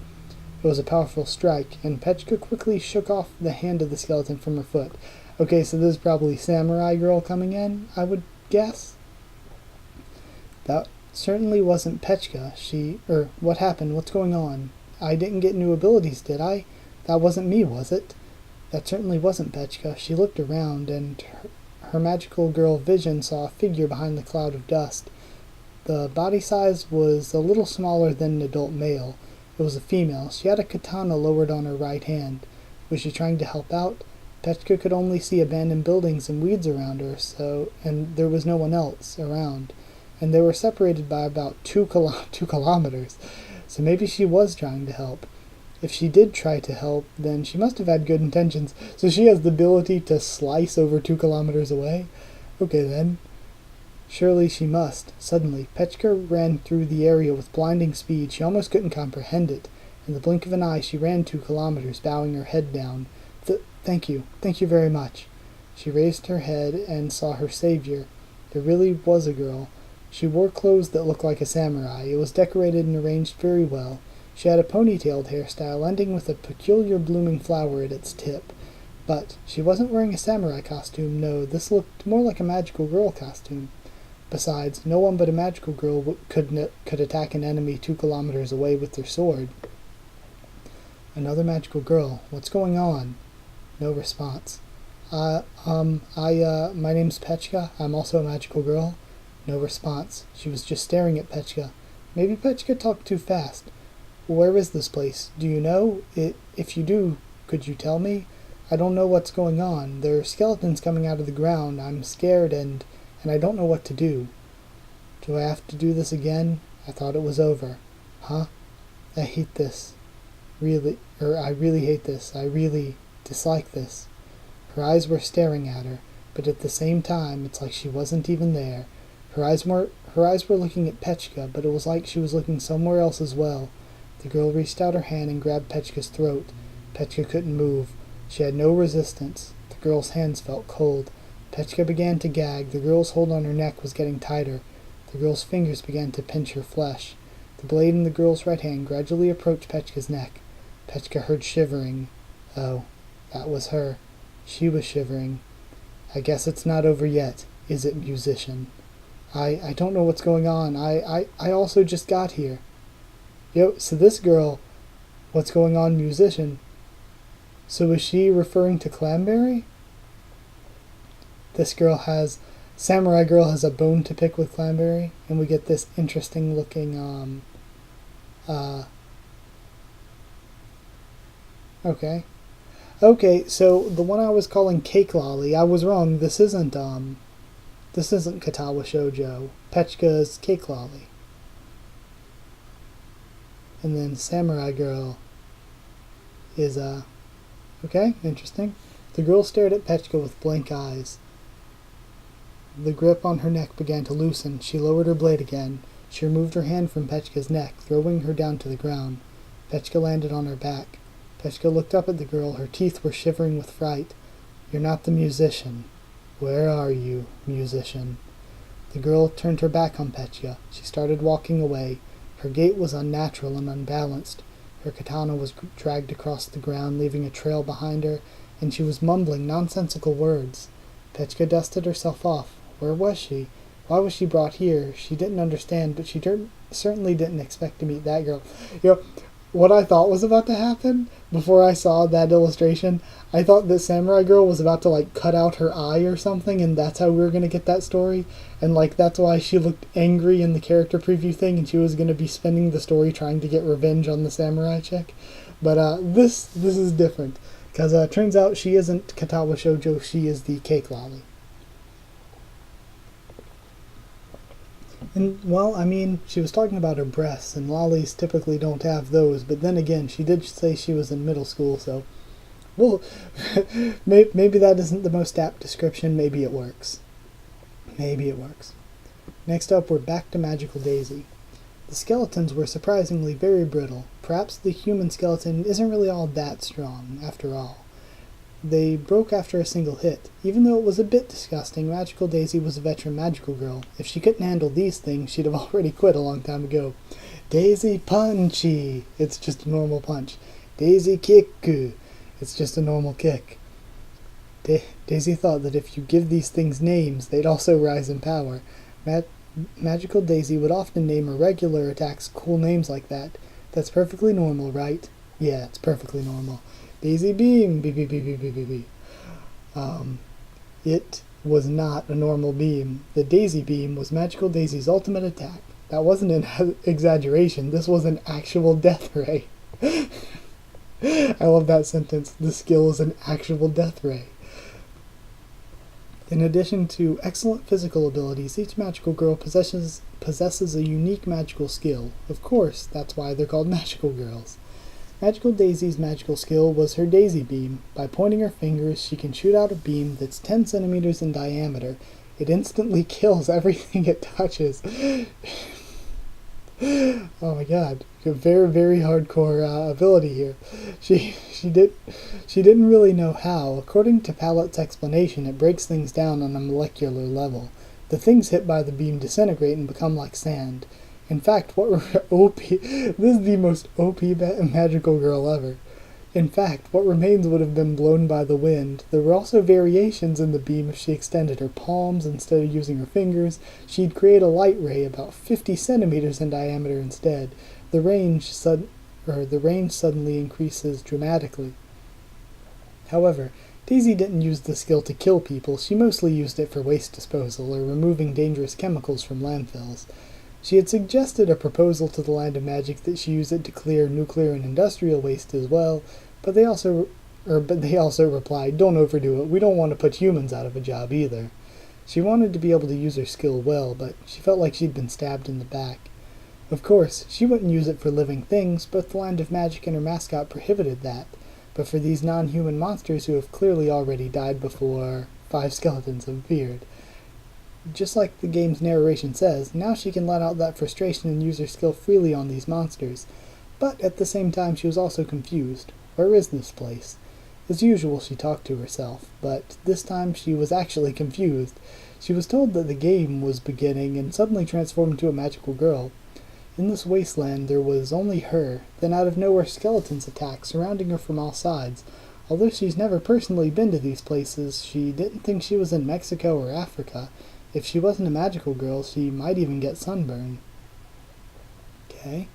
It was a powerful strike, and Petchka quickly shook off the hand of the skeleton from her foot. Okay, so this is probably Samurai Girl coming in, I would guess? That certainly wasn't Petchka. What happened? What's going on? I didn't get new abilities, did I? That wasn't me, was it? That certainly wasn't Petchka. She looked around, and her magical girl vision saw a figure behind the cloud of dust. The body size was a little smaller than an adult male. It was a female. She had a katana lowered on her right hand. Was she trying to help out? Petchka could only see abandoned buildings and weeds around her, and there was no one else around. And they were separated by about 2 kilometers. So maybe she was trying to help. If she did try to help, then she must have had good intentions. So she has the ability to slice over 2 kilometers away? Okay then. Surely she must. Suddenly, Petchka ran through the area with blinding speed. She almost couldn't comprehend it. In the blink of an eye, she ran 2 kilometers, bowing her head down. Thank you. Thank you very much. She raised her head and saw her savior. There really was a girl. She wore clothes that looked like a samurai. It was decorated and arranged very well. She had a ponytailed hairstyle ending with a peculiar blooming flower at its tip. But she wasn't wearing a samurai costume, no, this looked more like a magical girl costume. Besides, no one but a magical girl could attack an enemy 2 kilometers away with their sword. Another magical girl. What's going on? No response. My name's Petchka. I'm also a magical girl. No response. She was just staring at Petchka. Maybe Petchka talked too fast. Where is this place? Do you know? If you do, could you tell me? I don't know what's going on. There are skeletons coming out of the ground. I'm scared and I don't know what to do. Do I have to do this again? I thought it was over. Huh? I hate this. I really hate this. I really dislike this. Her eyes were staring at her, but at the same time, it's like she wasn't even there. Her eyes were looking at Petchka, but it was like she was looking somewhere else as well. The girl reached out her hand and grabbed Petchka's throat. Petchka couldn't move. She had no resistance. The girl's hands felt cold. Petchka began to gag. The girl's hold on her neck was getting tighter. The girl's fingers began to pinch her flesh. The blade in the girl's right hand gradually approached Petchka's neck. Petchka heard shivering. Oh, that was her. She was shivering. I guess it's not over yet, is it, musician? I don't know what's going on. I also just got here. Yo, so this girl, what's going on, musician? So is she referring to Clamberry? Samurai Girl has a bone to pick with Clamberry, and we get this interesting looking, okay. Okay, so the one I was calling Cake Lolly, I was wrong. This isn't Katawa Shoujo. Petchka's Cake Lolly. And then Samurai Girl is, okay, interesting. The girl stared at Petchka with blank eyes. The grip on her neck began to loosen. She lowered her blade again. She removed her hand from Petchka's neck, throwing her down to the ground. Petchka landed on her back. Petchka looked up at the girl. Her teeth were shivering with fright. You're not the musician. Where are you, musician? The girl turned her back on Petchka. She started walking away. Her gait was unnatural and unbalanced. Her katana was dragged across the ground, leaving a trail behind her, and she was mumbling nonsensical words. Petchka dusted herself off. Where was she? Why was she brought here? She didn't understand, but she certainly didn't expect to meet that girl. What I thought was about to happen before I saw that illustration, I thought that Samurai Girl was about to, cut out her eye or something, and that's how we were going to get that story. And, that's why she looked angry in the character preview thing, and she was going to be spending the story trying to get revenge on the samurai chick. But, this is different. Because, turns out she isn't Katawa Shoujo, she is the Cake Lolly. And, well, I mean, she was talking about her breasts, and lollies typically don't have those, but then again, she did say she was in middle school, so, well, maybe that isn't the most apt description, maybe it works. Maybe it works. Next up, we're back to Magical Daisy. The skeletons were surprisingly very brittle. Perhaps the human skeleton isn't really all that strong, after all. They broke after a single hit. Even though it was a bit disgusting, Magical Daisy was a veteran magical girl. If she couldn't handle these things, she'd have already quit a long time ago. Daisy Punchy! It's just a normal punch. Daisy Kicku! It's just a normal kick. Daisy thought that if you give these things names, they'd also rise in power. Magical Daisy would often name her regular attacks cool names like that. That's perfectly normal, right? Yeah, it's perfectly normal. Daisy Beam, beep, beep, beep, beep, beep, beep, beep. It was not a normal beam. The Daisy Beam was Magical Daisy's ultimate attack. That wasn't an exaggeration. This was an actual death ray. I love that sentence. The skill is an actual death ray. In addition to excellent physical abilities, each magical girl possesses a unique magical skill. Of course, that's why they're called magical girls. Magical Daisy's magical skill was her Daisy Beam. By pointing her fingers, she can shoot out a beam that's 10 centimeters in diameter. It instantly kills everything it touches. Oh my god. A very, very hardcore ability here. She didn't really know how. According to Pallet's explanation, it breaks things down on a molecular level. The things hit by the beam disintegrate and become like sand. In fact, this is the most OP magical girl ever. In fact, what remains would have been blown by the wind. There were also variations in the beam. If she extended her palms instead of using her fingers, she'd create a light ray about 50 centimeters in diameter instead. The range suddenly increases dramatically. However, Daisy didn't use the skill to kill people. She mostly used it for waste disposal or removing dangerous chemicals from landfills. She had suggested a proposal to the Land of Magic that she use it to clear nuclear and industrial waste as well, but they also replied, "Don't overdo it. We don't want to put humans out of a job either." She wanted to be able to use her skill well, but she felt like she'd been stabbed in the back. Of course, she wouldn't use it for living things, but the Land of Magic and her mascot prohibited that. But for these non-human monsters who have clearly already died before 5 skeletons have appeared. Just like the game's narration says, now she can let out that frustration and use her skill freely on these monsters. But at the same time she was also confused. Where is this place? As usual she talked to herself, but this time she was actually confused. She was told that the game was beginning and suddenly transformed into a magical girl. In this wasteland there was only her, then out of nowhere skeletons attacked, surrounding her from all sides. Although she's never personally been to these places, she didn't think she was in Mexico or Africa. If she wasn't a magical girl, she might even get sunburn. Okay.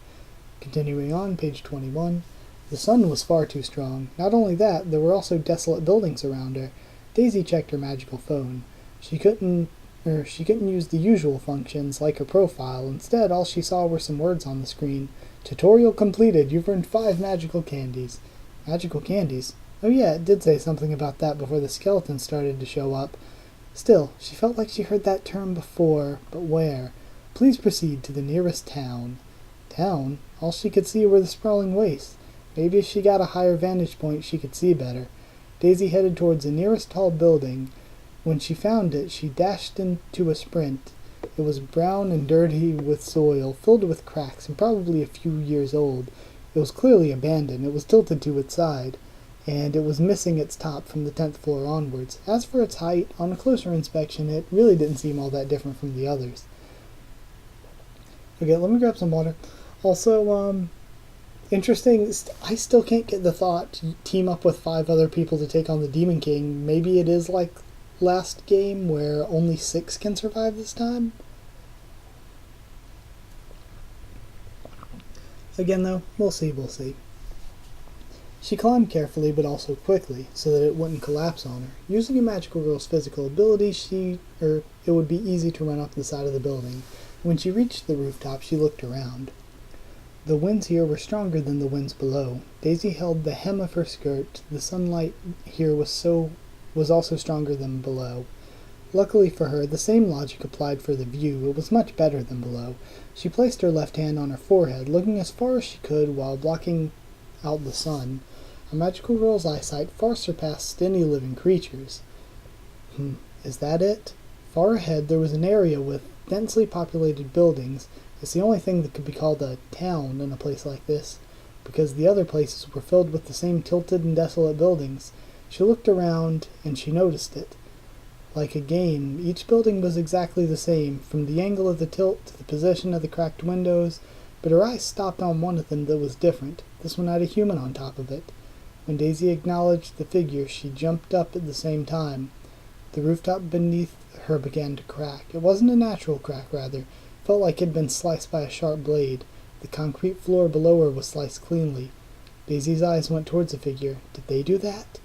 Continuing on, page 21. The sun was far too strong. Not only that, there were also desolate buildings around her. Daisy checked her magical phone. She couldn't use the usual functions, like her profile. Instead, all she saw were some words on the screen. Tutorial completed. You've earned 5 magical candies. Magical candies? Oh yeah, it did say something about that before the skeletons started to show up. Still, she felt like she heard that term before, but where? Please proceed to the nearest town. Town? All she could see were the sprawling wastes. Maybe if she got a higher vantage point she could see better. Daisy headed towards the nearest tall building. When she found it, she dashed into a sprint. It was brown and dirty with soil, filled with cracks, and probably a few years old. It was clearly abandoned. It was tilted to its side, and it was missing its top from the 10th floor onwards. As for its height, on a closer inspection, it really didn't seem all that different from the others. Okay, let me grab some water. Also, interesting, I still can't get the thought to team up with 5 other people to take on the Demon King. Maybe it is like last game where only 6 can survive this time? Again though, we'll see. She climbed carefully but also quickly, so that it wouldn't collapse on her. Using a magical girl's physical ability, it would be easy to run up the side of the building. When she reached the rooftop, she looked around. The winds here were stronger than the winds below. Daisy held the hem of her skirt. The sunlight here was also stronger than below. Luckily for her, the same logic applied for the view. It was much better than below. She placed her left hand on her forehead, looking as far as she could while blocking out the sun. A magical girl's eyesight far surpassed any living creature's. Is that it? Far ahead there was an area with densely populated buildings. It's the only thing that could be called a town in a place like this, because the other places were filled with the same tilted and desolate buildings. She looked around, and she noticed it. Like a game, each building was exactly the same, from the angle of the tilt to the position of the cracked windows, but her eyes stopped on one of them that was different. This one had a human on top of it. When Daisy acknowledged the figure, she jumped up at the same time. The rooftop beneath her began to crack. It wasn't a natural crack, rather. It felt like it had been sliced by a sharp blade. The concrete floor below her was sliced cleanly. Daisy's eyes went towards the figure. Did they do that?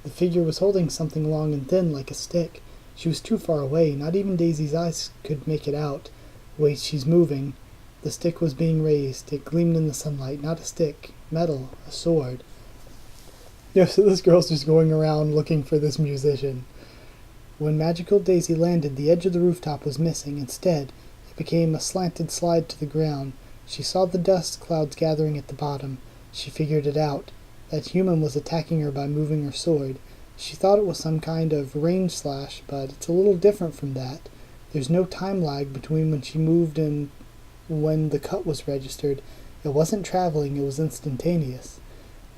The figure was holding something long and thin, like a stick. She was too far away. Not even Daisy's eyes could make it out. Wait, she's moving. The stick was being raised. It gleamed in the sunlight. Not a stick. Metal. A sword. Yeah, so this girl's just going around looking for this musician. When magical Daisy landed, the edge of the rooftop was missing. Instead, it became a slanted slide to the ground. She saw the dust clouds gathering at the bottom. She figured it out. That human was attacking her by moving her sword. She thought it was some kind of range slash, but it's a little different from that. There's no time lag between when she moved and when the cut was registered. It wasn't traveling, it was instantaneous.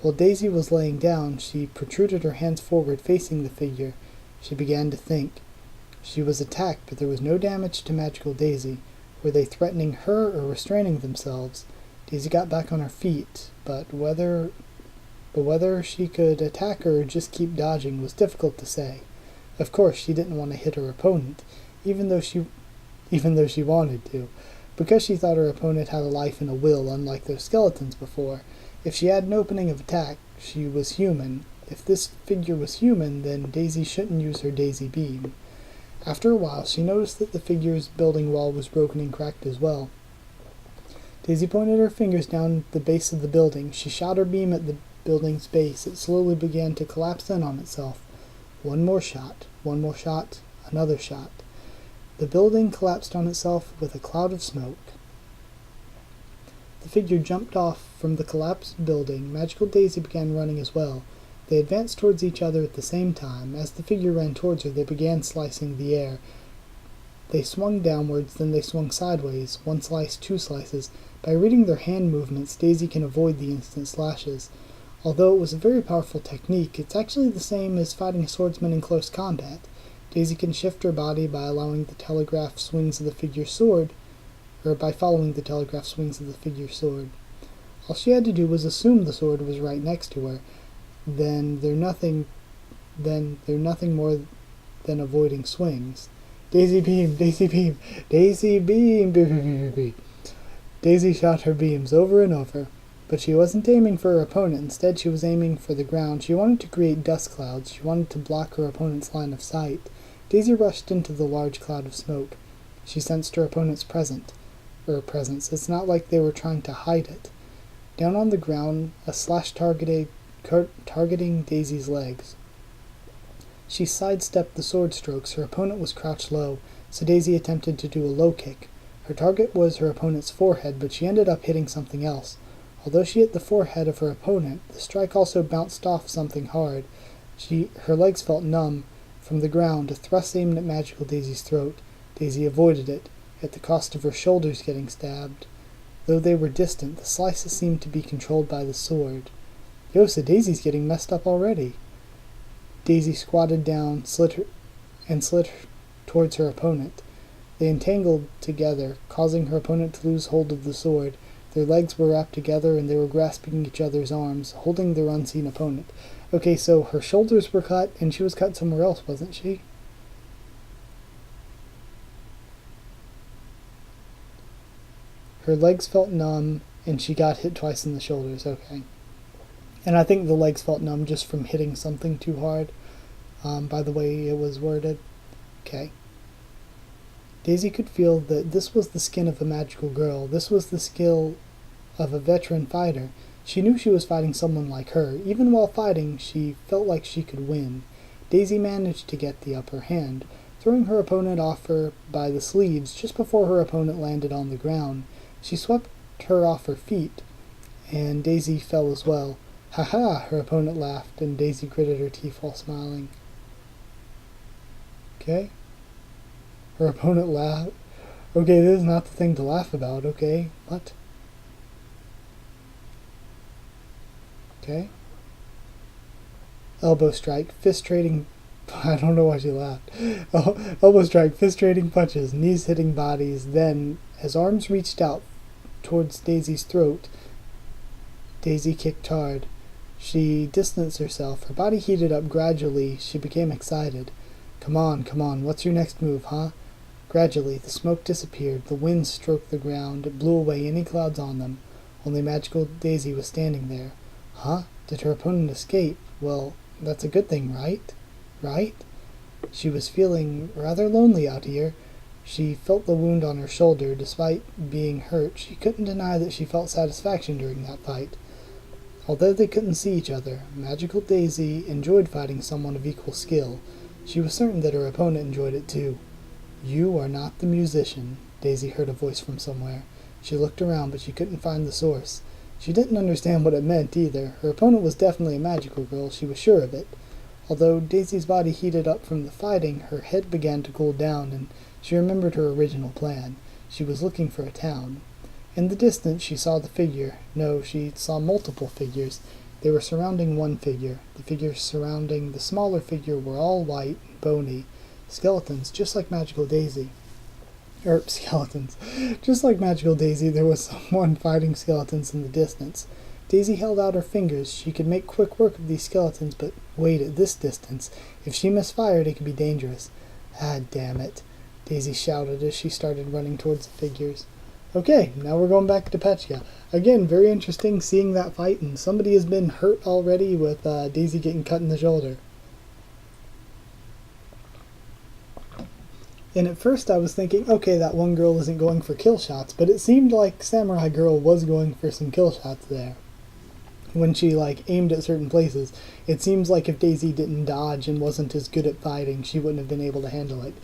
While Daisy was laying down, she protruded her hands forward, facing the figure. She began to think. She was attacked, but there was no damage to Magical Daisy. Were they threatening her or restraining themselves? Daisy got back on her feet, but whether she could attack her or just keep dodging was difficult to say. Of course, she didn't want to hit her opponent, even though she wanted to, because she thought her opponent had a life and a will, unlike those skeletons before. If she had an opening of attack, she was human. If this figure was human, then Daisy shouldn't use her Daisy Beam. After a while, she noticed that the figure's building wall was broken and cracked as well. Daisy pointed her fingers down the base of the building. She shot her beam at the building's base. It slowly began to collapse in on itself. One more shot, another shot. The building collapsed on itself with a cloud of smoke. The figure jumped off from the collapsed building. Magical Daisy began running as well. They advanced towards each other at the same time. As the figure ran towards her, they began slicing the air. They swung downwards, then they swung sideways. One slice, two slices. By reading their hand movements, Daisy can avoid the instant slashes. Although it was a very powerful technique, it's actually the same as fighting a swordsman in close combat. Daisy can shift her body by allowing the telegraph swings of the figure's sword, or by following the telegraph swings of the figure's sword. All she had to do was assume the sword was right next to her. Then they're nothing more than avoiding swings. Daisy beam, Daisy beam, Daisy beam, beep, beep, beep, beep. Daisy shot her beams over and over, but she wasn't aiming for her opponent. Instead, she was aiming for the ground. She wanted to create dust clouds. She wanted to block her opponent's line of sight. Daisy rushed into the large cloud of smoke. She sensed her opponent's presence. It's not like they were trying to hide it. Down on the ground, a slash targeting Daisy's legs. She sidestepped the sword strokes. Her opponent was crouched low, so Daisy attempted to do a low kick. Her target was her opponent's forehead, but she ended up hitting something else. Although she hit the forehead of her opponent, the strike also bounced off something hard. Her legs felt numb. From the ground, a thrust aimed at Magical Daisy's throat. Daisy avoided it, at the cost of her shoulders getting stabbed. Though they were distant, the slices seemed to be controlled by the sword. Yo, so Daisy's getting messed up already. Daisy squatted down, slid towards her opponent. They entangled together, causing her opponent to lose hold of the sword. Their legs were wrapped together and they were grasping each other's arms, holding their unseen opponent. Okay, so her shoulders were cut and she was cut somewhere else, wasn't she? Her legs felt numb and she got hit twice in the shoulders. Okay. And I think the legs felt numb just from hitting something too hard, by the way it was worded. Okay. Daisy could feel that this was the skin of a magical girl. This was the skill of a veteran fighter. She knew she was fighting someone like her. Even while fighting, she felt like she could win. Daisy managed to get the upper hand, throwing her opponent off her by the sleeves just before her opponent landed on the ground. She swept her off her feet, and Daisy fell as well. "Ha ha!" her opponent laughed, and Daisy gritted her teeth while smiling. Okay? Her opponent laughed. Okay, this is not the thing to laugh about, okay? What? Okay? Elbow strike, fist trading... I don't know why she laughed. Elbow strike, fist trading punches, knees hitting bodies. Then, as arms reached out towards Daisy's throat, Daisy kicked hard. She distanced herself. Her body heated up gradually. She became excited. Come on, what's your next move, huh? Gradually, the smoke disappeared. The wind stroked the ground. It blew away any clouds on them. Only Magical Daisy was standing there. Huh? Did her opponent escape? Well, that's a good thing, right? Right? She was feeling rather lonely out here. She felt the wound on her shoulder. Despite being hurt, she couldn't deny that she felt satisfaction during that fight. Although they couldn't see each other, Magical Daisy enjoyed fighting someone of equal skill. She was certain that her opponent enjoyed it too. You are not the musician, Daisy heard a voice from somewhere. She looked around, but she couldn't find the source. She didn't understand what it meant either. Her opponent was definitely a magical girl, she was sure of it. Although Daisy's body heated up from the fighting, her head began to cool down, and she remembered her original plan. She was looking for a town. In the distance she saw the figure. No, she saw multiple figures. They were surrounding one figure. The figures surrounding the smaller figure were all white and bony. Skeletons, just like Magical Daisy. Skeletons. Just like Magical Daisy, there was someone fighting skeletons in the distance. Daisy held out her fingers. She could make quick work of these skeletons, but wait, at this distance, if she misfired, it could be dangerous. Ah, damn it, Daisy shouted as she started running towards the figures. Okay, now we're going back to Petchka. Again, very interesting seeing that fight, and somebody has been hurt already with Daisy getting cut in the shoulder. And at first I was thinking, okay, that one girl isn't going for kill shots, but it seemed like Samurai Girl was going for some kill shots there. When she, aimed at certain places. It seems like if Daisy didn't dodge and wasn't as good at fighting, she wouldn't have been able to handle it.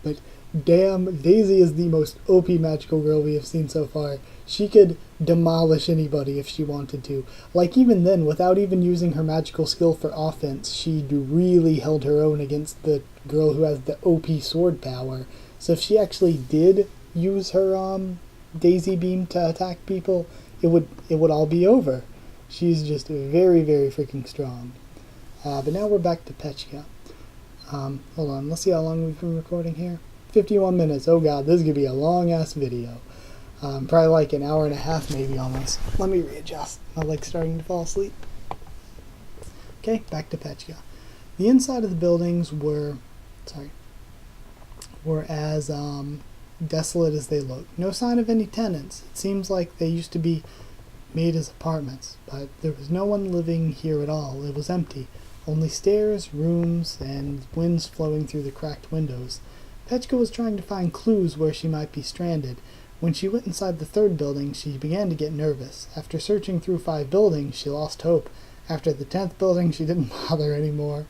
But damn, Daisy is the most OP magical girl we have seen so far. She could demolish anybody if she wanted to. Even then, without even using her magical skill for offense, she really held her own against the girl who has the OP sword power. So if she actually did use her Daisy beam to attack people, it would all be over. She's just very, very freaking strong. But now we're back to Petchka. Hold on, let's see how long we've been recording here. 51 minutes. Oh god, this is going to be a long-ass video. Probably like an hour and a half maybe almost. Let me readjust. My leg's starting to fall asleep. Okay, back to Petchka. The inside of the buildings were as desolate as they look. No sign of any tenants. It seems like they used to be made as apartments, but there was no one living here at all. It was empty. Only stairs, rooms, and winds flowing through the cracked windows. Petchka was trying to find clues where she might be stranded. When she went inside the third building, she began to get nervous. After searching through 5 buildings, she lost hope. After the 10th building, she didn't bother anymore.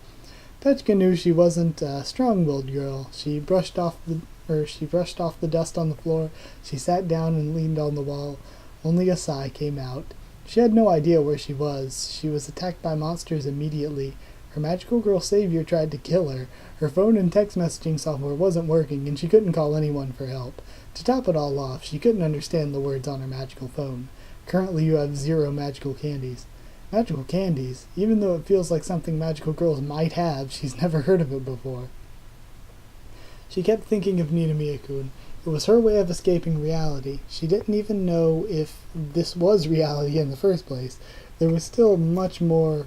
Petchka knew she wasn't a strong-willed girl. She brushed off the dust on the floor. She sat down and leaned on the wall. Only a sigh came out. She had no idea where she was. She was attacked by monsters immediately. Her magical girl savior tried to kill her. Her phone and text messaging software wasn't working, and she couldn't call anyone for help. To top it all off, she couldn't understand the words on her magical phone. Currently you have 0 magical candies. Magical candies? Even though it feels like something magical girls might have, she's never heard of it before. She kept thinking of Ninomiya-kun. It was her way of escaping reality. She didn't even know if this was reality in the first place. There was still much more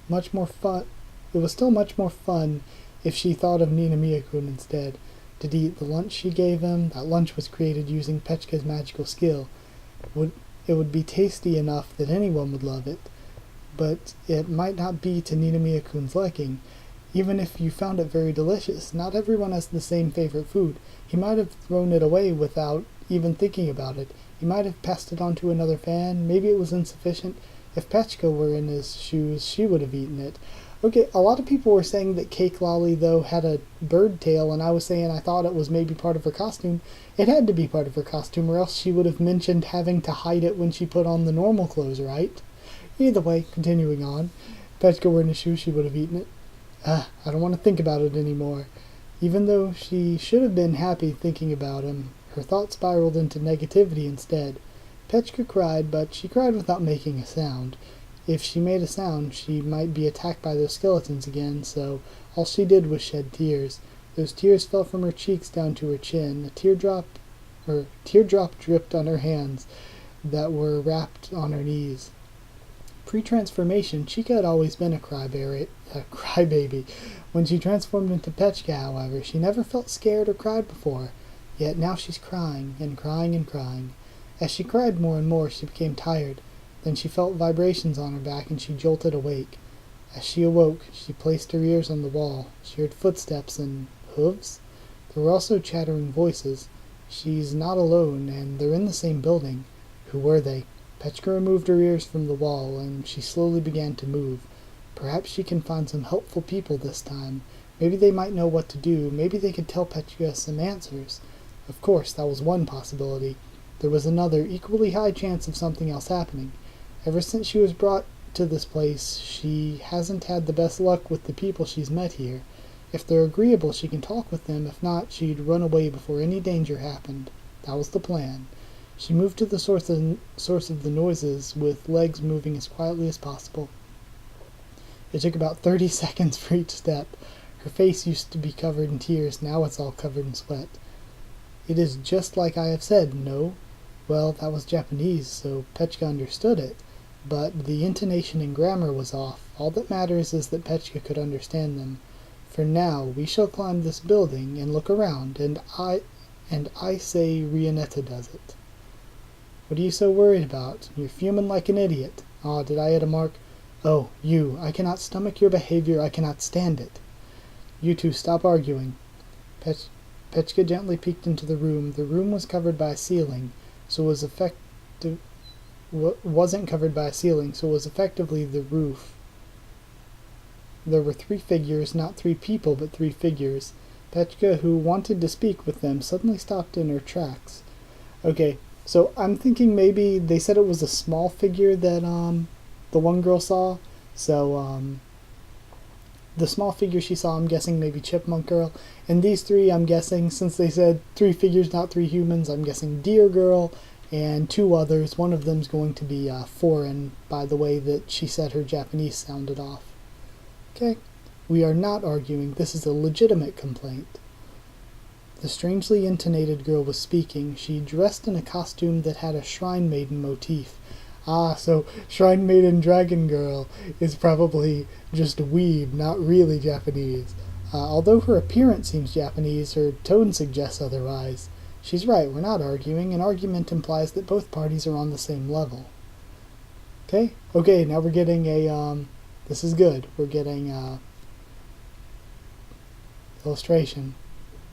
fun. It was still much more fun if she thought of Ninomiya-kun instead. Did he eat the lunch she gave him? That lunch was created using Petchka's magical skill. It would be tasty enough that anyone would love it. But it might not be to Ninomiya-kun's liking. Even if you found it very delicious, not everyone has the same favorite food. He might have thrown it away without even thinking about it. He might have passed it on to another fan. Maybe it was insufficient. If Petchka were in his shoes, she would have eaten it. Okay, a lot of people were saying that Cake Lolly, though, had a bird tail, and I was saying I thought it was maybe part of her costume. It had to be part of her costume, or else she would have mentioned having to hide it when she put on the normal clothes, right? Either way, continuing on, if Petchka were in his shoes, she would have eaten it. I don't want to think about it anymore. Even though she should have been happy thinking about him, her thoughts spiraled into negativity instead. Petchka cried, but she cried without making a sound. If she made a sound, she might be attacked by those skeletons again, so all she did was shed tears. Those tears fell from her cheeks down to her chin. A teardrop dripped on her hands that were wrapped on her knees. Pre-transformation, Chica had always been a crybaby. When she transformed into Petchka, however, she never felt scared or cried before. Yet now she's crying, and crying, and crying. As she cried more and more, she became tired. Then she felt vibrations on her back, and she jolted awake. As she awoke, she placed her ears on the wall. She heard footsteps and hooves. There were also chattering voices. She's not alone, and they're in the same building. Who were they? Petchka removed her ears from the wall, and she slowly began to move. Perhaps she can find some helpful people this time. Maybe they might know what to do. Maybe they could tell Petchka some answers. Of course, that was one possibility. There was another, equally high chance of something else happening. Ever since she was brought to this place, she hasn't had the best luck with the people she's met here. If they're agreeable, she can talk with them. If not, she'd run away before any danger happened. That was the plan. She moved to the source of the noises, with legs moving as quietly as possible. It took about 30 seconds for each step. Her face used to be covered in tears, now it's all covered in sweat. It is just like I have said, no? Well, that was Japanese, so Pechka understood it, but the intonation and grammar was off. All that matters is that Pechka could understand them. For now, we shall climb this building and look around, and I say Rionetta does it. What are you so worried about? You're fuming like an idiot. Ah, did I hit a mark? Oh, you. I cannot stomach your behavior. I cannot stand it. You two, stop arguing. Pechka gently peeked into the room. The room was covered by a ceiling, so was wasn't covered by a ceiling, so it was effectively the roof. There were 3 figures, not 3 people, but 3 figures. Pechka, who wanted to speak with them, suddenly stopped in her tracks. Okay, so I'm thinking maybe they said it was a small figure that the one girl saw. So the small figure she saw, I'm guessing maybe Chipmunk Girl. And these 3, I'm guessing, since they said 3 figures, not 3 humans, I'm guessing Deer Girl and 2 others. One of them's going to be foreign, by the way that she said her Japanese sounded off. Okay, we are not arguing. This is a legitimate complaint. The strangely intonated girl was speaking. She dressed in a costume that had a Shrine Maiden motif. Ah, so Shrine Maiden Dragon Girl is probably just a weeb, not really Japanese. Although her appearance seems Japanese, her tone suggests otherwise. She's right, we're not arguing. An argument implies that both parties are on the same level. Okay, now we're getting a, this is good. We're getting, illustration.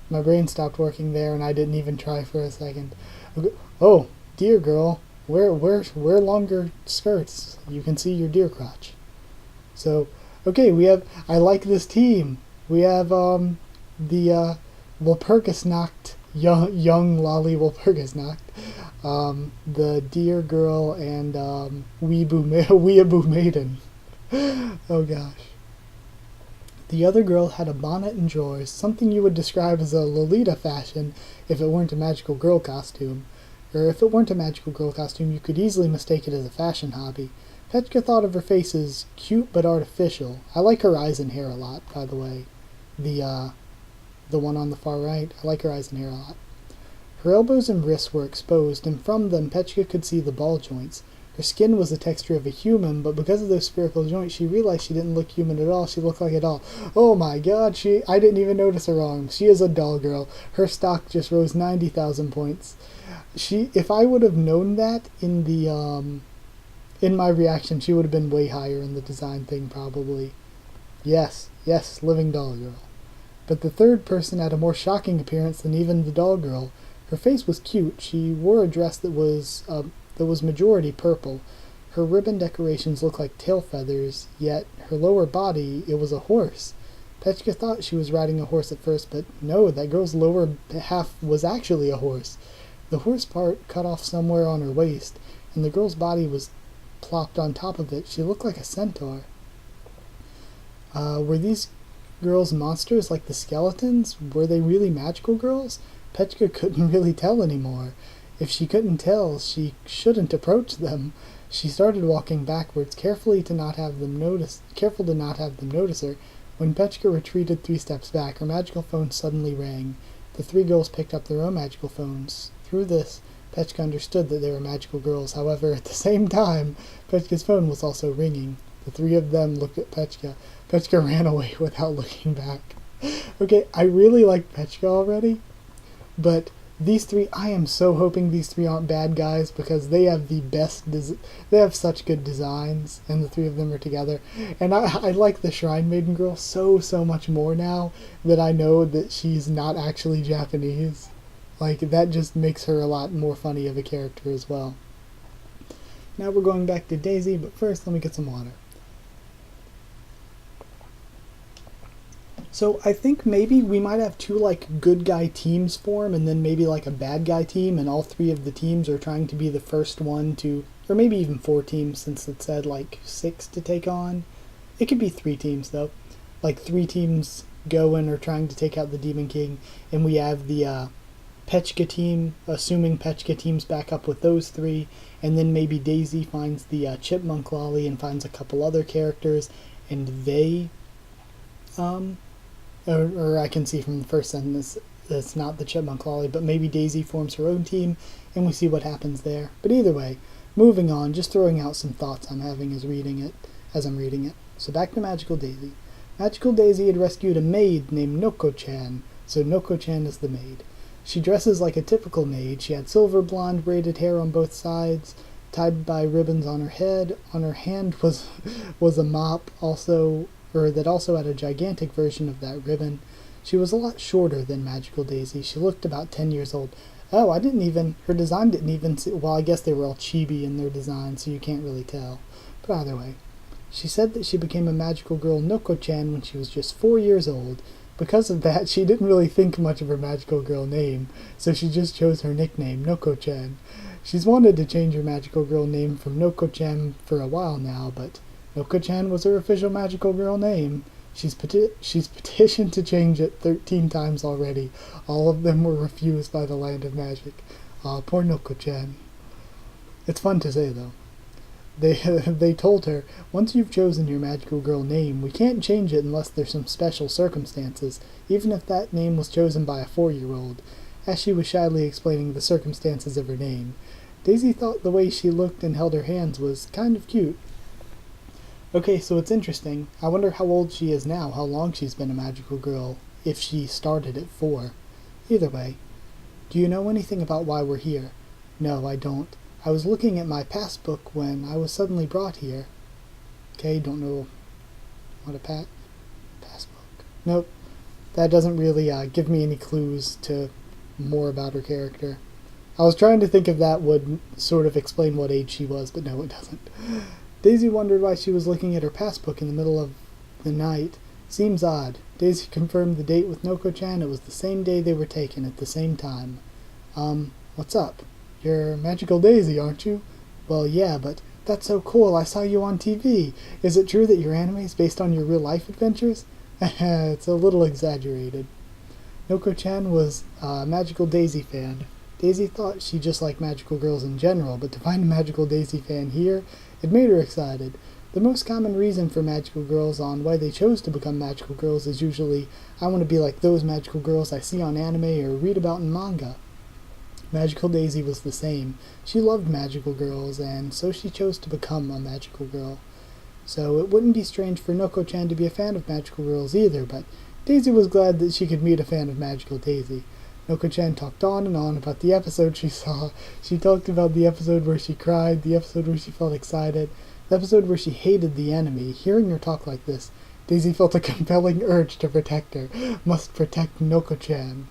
My brain stopped working there and I didn't even try for a second. Okay. Oh, dear girl, wear longer skirts. You can see your deer crotch. So, okay, I like this team. We have, the, Walpurgisnacht, young Lolly Walpurgisnacht, the deer girl, and, Weeaboo Maiden. Oh gosh. The other girl had a bonnet and drawers, something you would describe as a Lolita fashion if it weren't a magical girl costume. Or if it weren't a magical girl costume, you could easily mistake it as a fashion hobby. Pechka thought of her face as cute but artificial. I like her eyes and hair a lot, by the way. The one on the far right, I like her eyes and hair a lot. Her elbows and wrists were exposed, and from them Pechka could see the ball joints. Her skin was the texture of a human, but because of those spherical joints, she realized she didn't look human at all. She looked like a doll. Oh my god, I didn't even notice her arms. She is a doll girl. Her stock just rose 90,000 points. If I would have known that in my reaction, she would have been way higher in the design thing, probably. Yes, living doll girl. But the third person had a more shocking appearance than even the doll girl. Her face was cute. She wore a dress that was majority purple. Her ribbon decorations looked like tail feathers, yet her lower body, it was a horse. Pechka thought she was riding a horse at first, but no, that girl's lower half was actually a horse. The horse part cut off somewhere on her waist, and the girl's body was plopped on top of it. She looked like a centaur. Were these girls monsters like the skeletons? Were they really magical girls? Pechka couldn't really tell anymore. If she couldn't tell, she shouldn't approach them. She started walking backwards, careful to not have them notice her. When Pechka retreated 3 steps back, her magical phone suddenly rang. The 3 girls picked up their own magical phones. Through this, Pechka understood that they were magical girls. However, at the same time, Pechka's phone was also ringing. The 3 of them looked at Pechka. Pechka ran away without looking back. Okay, I really like Pechka already, but these 3, I am so hoping these 3 aren't bad guys because they have the best, they have such good designs, and the 3 of them are together. And I like the Shrine Maiden girl so much more now that I know that she's not actually Japanese. Like, that just makes her a lot more funny of a character as well. Now we're going back to Daisy, but first let me get some water. So I think maybe we might have 2 like good guy teams form and then maybe like a bad guy team, and all 3 of the teams are trying to be the first one to, or maybe even 4 teams since it said like 6 to take on. It could be 3 teams though. Like 3 teams go and are trying to take out the Demon King, and we have the Pechka team, assuming Pechka teams back up with those 3, and then maybe Daisy finds the Chipmunk Lolly and finds a couple other characters, and they or I can see from the first sentence it's not the Chipmunk Lolly, but maybe Daisy forms her own team, and we see what happens there. But either way, moving on, just throwing out some thoughts I'm having as I'm reading it. So back to Magical Daisy. Magical Daisy had rescued a maid named Nokko-chan, so Nokko-chan is the maid. She dresses like a typical maid. She had silver blonde braided hair on both sides, tied by ribbons on her head. On her hand was a mop, that also had a gigantic version of that ribbon. She was a lot shorter than Magical Daisy. She looked about 10 years old. Oh, her design didn't even, well, I guess they were all chibi in their design, so you can't really tell. But either way, she said that she became a magical girl Nokko-chan when she was just 4 years old. Because of that, she didn't really think much of her magical girl name, so she just chose her nickname, Nokko-chan. She's wanted to change her magical girl name from Nokko-chan for a while now, but Nokko-chan was her official magical girl name. She's petitioned to change it 13 times already. All of them were refused by the Land of Magic. Aw, poor Nokko-chan. It's fun to say, though. They told her, once you've chosen your magical girl name, we can't change it unless there's some special circumstances, even if that name was chosen by a 4-year-old. As she was shyly explaining the circumstances of her name, Daisy thought the way she looked and held her hands was kind of cute. Okay, so it's interesting. I wonder how old she is now, how long she's been a magical girl, if she started at 4. Either way, do you know anything about why we're here? No, I don't. I was looking at my passbook when I was suddenly brought here. Okay, don't know what a passbook. Nope, that doesn't really give me any clues to more about her character. I was trying to think if that would sort of explain what age she was, but no, it doesn't. Daisy wondered why she was looking at her passbook in the middle of the night. Seems odd. Daisy confirmed the date with Nokko-chan. It was the same day they were taken at the same time. What's up? You're Magical Daisy, aren't you? Well, yeah, but that's so cool. I saw you on TV. Is it true that your anime is based on your real-life adventures? It's a little exaggerated. Nokko-chan was a Magical Daisy fan. Daisy thought she just liked magical girls in general, but to find a Magical Daisy fan here, it made her excited. The most common reason for magical girls on why they chose to become magical girls is usually, I want to be like those magical girls I see on anime or read about in manga. Magical Daisy was the same. She loved magical girls, and so she chose to become a magical girl. So it wouldn't be strange for Nokko-chan to be a fan of magical girls either, but Daisy was glad that she could meet a fan of Magical Daisy. Nokko-chan talked on and on about the episode she saw. She talked about the episode where she cried, the episode where she felt excited, the episode where she hated the enemy. Hearing her talk like this, Daisy felt a compelling urge to protect her. Must protect Nokko-chan.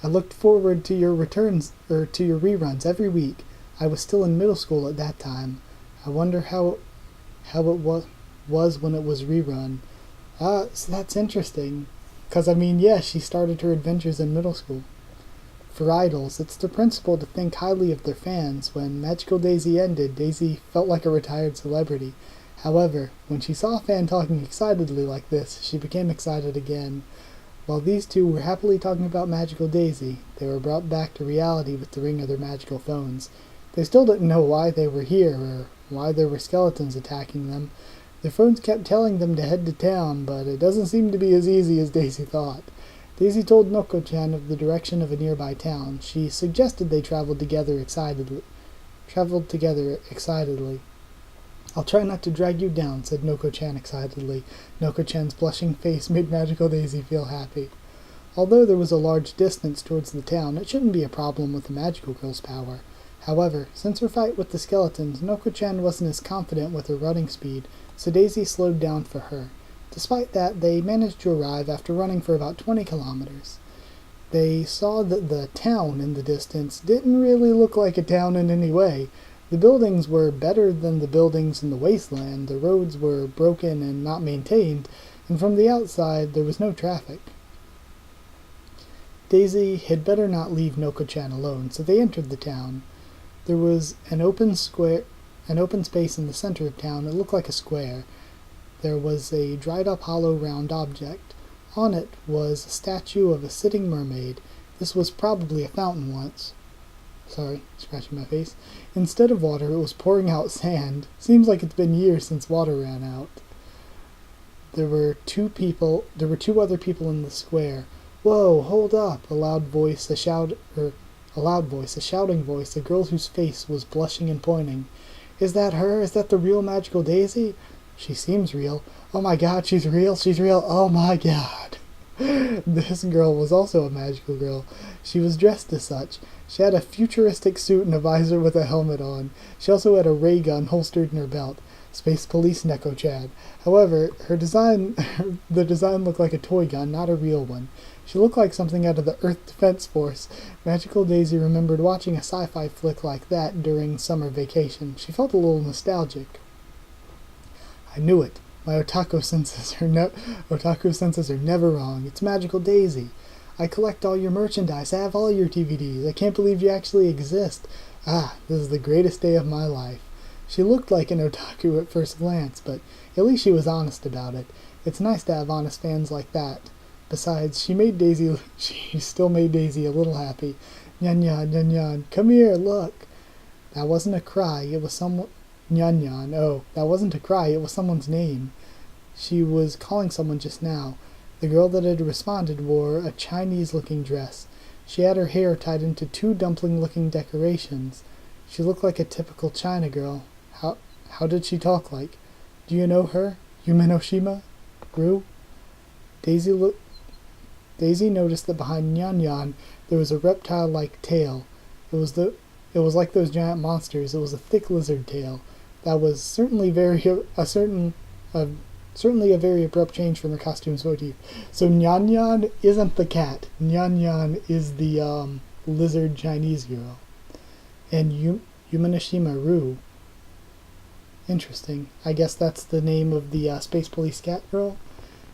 I looked forward to your to your reruns every week. I was still in middle school at that time. I wonder how it was when it was rerun. So that's interesting. Because, she started her adventures in middle school. For idols, it's the principle to think highly of their fans. When Magical Daisy ended, Daisy felt like a retired celebrity. However, when she saw a fan talking excitedly like this, she became excited again. While these two were happily talking about Magical Daisy, they were brought back to reality with the ring of their magical phones. They still didn't know why they were here, or why there were skeletons attacking them. Their phones kept telling them to head to town, but it doesn't seem to be as easy as Daisy thought. Daisy told Nokko-chan of the direction of a nearby town. She suggested they traveled together excitedly. I'll try not to drag you down, said Nokko-chan excitedly. Nokko-chan's blushing face made Magical Daisy feel happy. Although there was a large distance towards the town, it shouldn't be a problem with the magical girl's power. However, since her fight with the skeletons, Nokko-chan wasn't as confident with her running speed, so Daisy slowed down for her. Despite that, they managed to arrive after running for about 20 kilometers. They saw that the town in the distance didn't really look like a town in any way. The buildings were better than the buildings in the wasteland, the roads were broken and not maintained, and from the outside there was no traffic. Daisy had better not leave Nokko-chan alone, so they entered the town. There was an open space in the center of town. It looked like a square. There was a dried-up hollow round object. On it was a statue of a sitting mermaid. This was probably a fountain once. Sorry, scratching my face. Instead of water, it was pouring out sand. Seems like it's been years since water ran out. There were two other people in the square. Whoa, hold up! A loud voice, a shouting voice, a girl whose face was blushing and pointing. Is that her? Is that the real Magical Daisy? She seems real. Oh my god, she's real, oh my god. This girl was also a magical girl. She was dressed as such. She had a futuristic suit and a visor with a helmet on. She also had a ray gun holstered in her belt. Space Police nokko-chan. However, the design looked like a toy gun, not a real one. She looked like something out of the Earth Defense Force. Magical Daisy remembered watching a sci-fi flick like that during summer vacation. She felt a little nostalgic. I knew it. My otaku senses are never wrong. It's Magical Daisy. I collect all your merchandise. I have all your DVDs. I can't believe you actually exist. Ah, this is the greatest day of my life. She looked like an otaku at first glance, but at least she was honest about it. It's nice to have honest fans like that. Besides, she still made Daisy a little happy. Nyan nyan, nyan nyan, come here, look. That wasn't a cry, it was someone... Nyan nyan, oh, that wasn't a cry, it was someone's name. She was calling someone just now. The girl that had responded wore a Chinese-looking dress. She had her hair tied into two dumpling-looking decorations. She looked like a typical China girl. How did she talk like? Do you know her? Yume Oshima? Rue? Daisy noticed that behind Nyan Nyan there was a reptile-like tail. It was like those giant monsters. It was a thick lizard tail. That was certainly a very abrupt change from her costume's motif. So Nyan Nyan isn't the cat. Nyan Nyan is the lizard Chinese girl. And Yumanashima Rue. Interesting. I guess that's the name of the Space Police cat girl.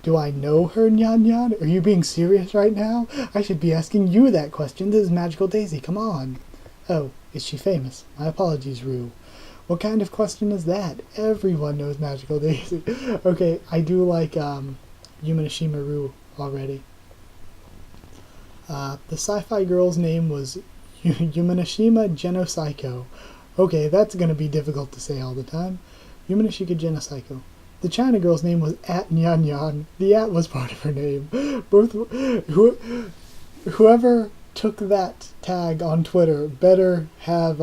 Do I know her, Nyan Nyan? Are you being serious right now? I should be asking you that question. This is Magical Daisy. Come on. Oh, is she famous? My apologies, Rue. What kind of question is that? Everyone knows Magical Daisy. Okay, I do like Yumanashima Rue already. The sci-fi girl's name was Yumanashima Genopsycho. Okay, that's going to be difficult to say all the time. Yumanashima Genopsycho. The China girl's name was @Nyan Nyan. The @ was part of her name. Whoever took that tag on Twitter better have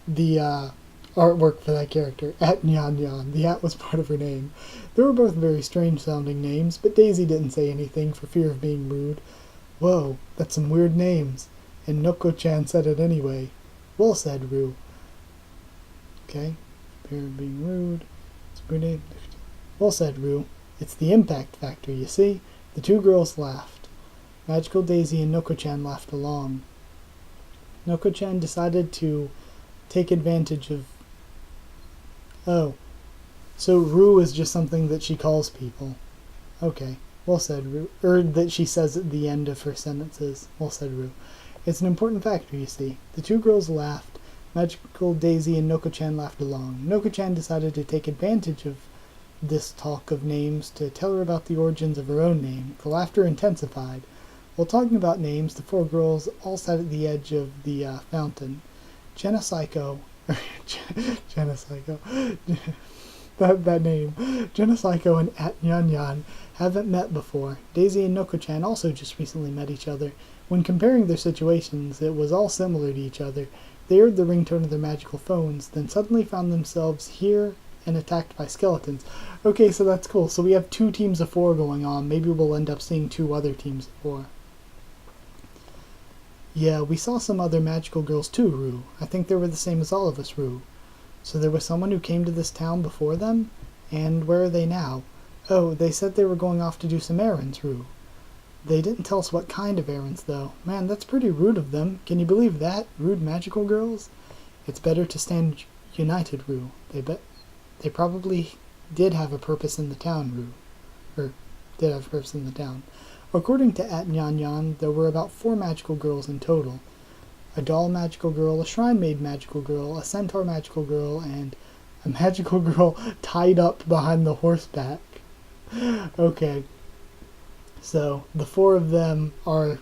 the artwork for that character, @Nyan Nyan. The @ was part of her name. They were both very strange-sounding names, but Daisy didn't say anything for fear of being rude. Whoa, that's some weird names. And Nokko-chan said it anyway. Well said, Rue. Okay, fear of being rude. Well said, Rue. It's the impact factor, you see? The two girls laughed. Magical Daisy and Nokko-chan laughed along. Nokko-chan decided to take advantage of... Oh, so Rue is just something that she calls people. Okay, well said, Rue. Or that she says at the end of her sentences. Well said, Rue. It's an important factor, you see. The two girls laughed. Magical Daisy and Nokko-chan laughed along. Nokko-chan decided to take advantage of this talk of names to tell her about the origins of her own name. The laughter intensified. While talking about names, the four girls all sat at the edge of the fountain. Genopsycho, that name. Genopsycho and @Nyan Nyan haven't met before. Daisy and Nokko-chan also just recently met each other. When comparing their situations, it was all similar to each other. They heard the ringtone of their magical phones, then suddenly found themselves here and attacked by skeletons. Okay, so that's cool. So we have 2 teams of 4 going on. Maybe we'll end up seeing 2 other teams of 4. Yeah, we saw some other magical girls too, Rue. I think they were the same as all of us, Rue. So there was someone who came to this town before them? And where are they now? Oh, they said they were going off to do some errands, Rue. They didn't tell us what kind of errands, though. Man, that's pretty rude of them. Can you believe that? Rude magical girls? It's better to stand united, Rue. They probably did have a purpose in the town, Rue. Or, did have a purpose in the town. According to @Nyan Nyan, there were about 4 magical girls in total. A doll magical girl, a shrine maid magical girl, a centaur magical girl, and a magical girl tied up behind the horseback. Okay. So, the 4 of them are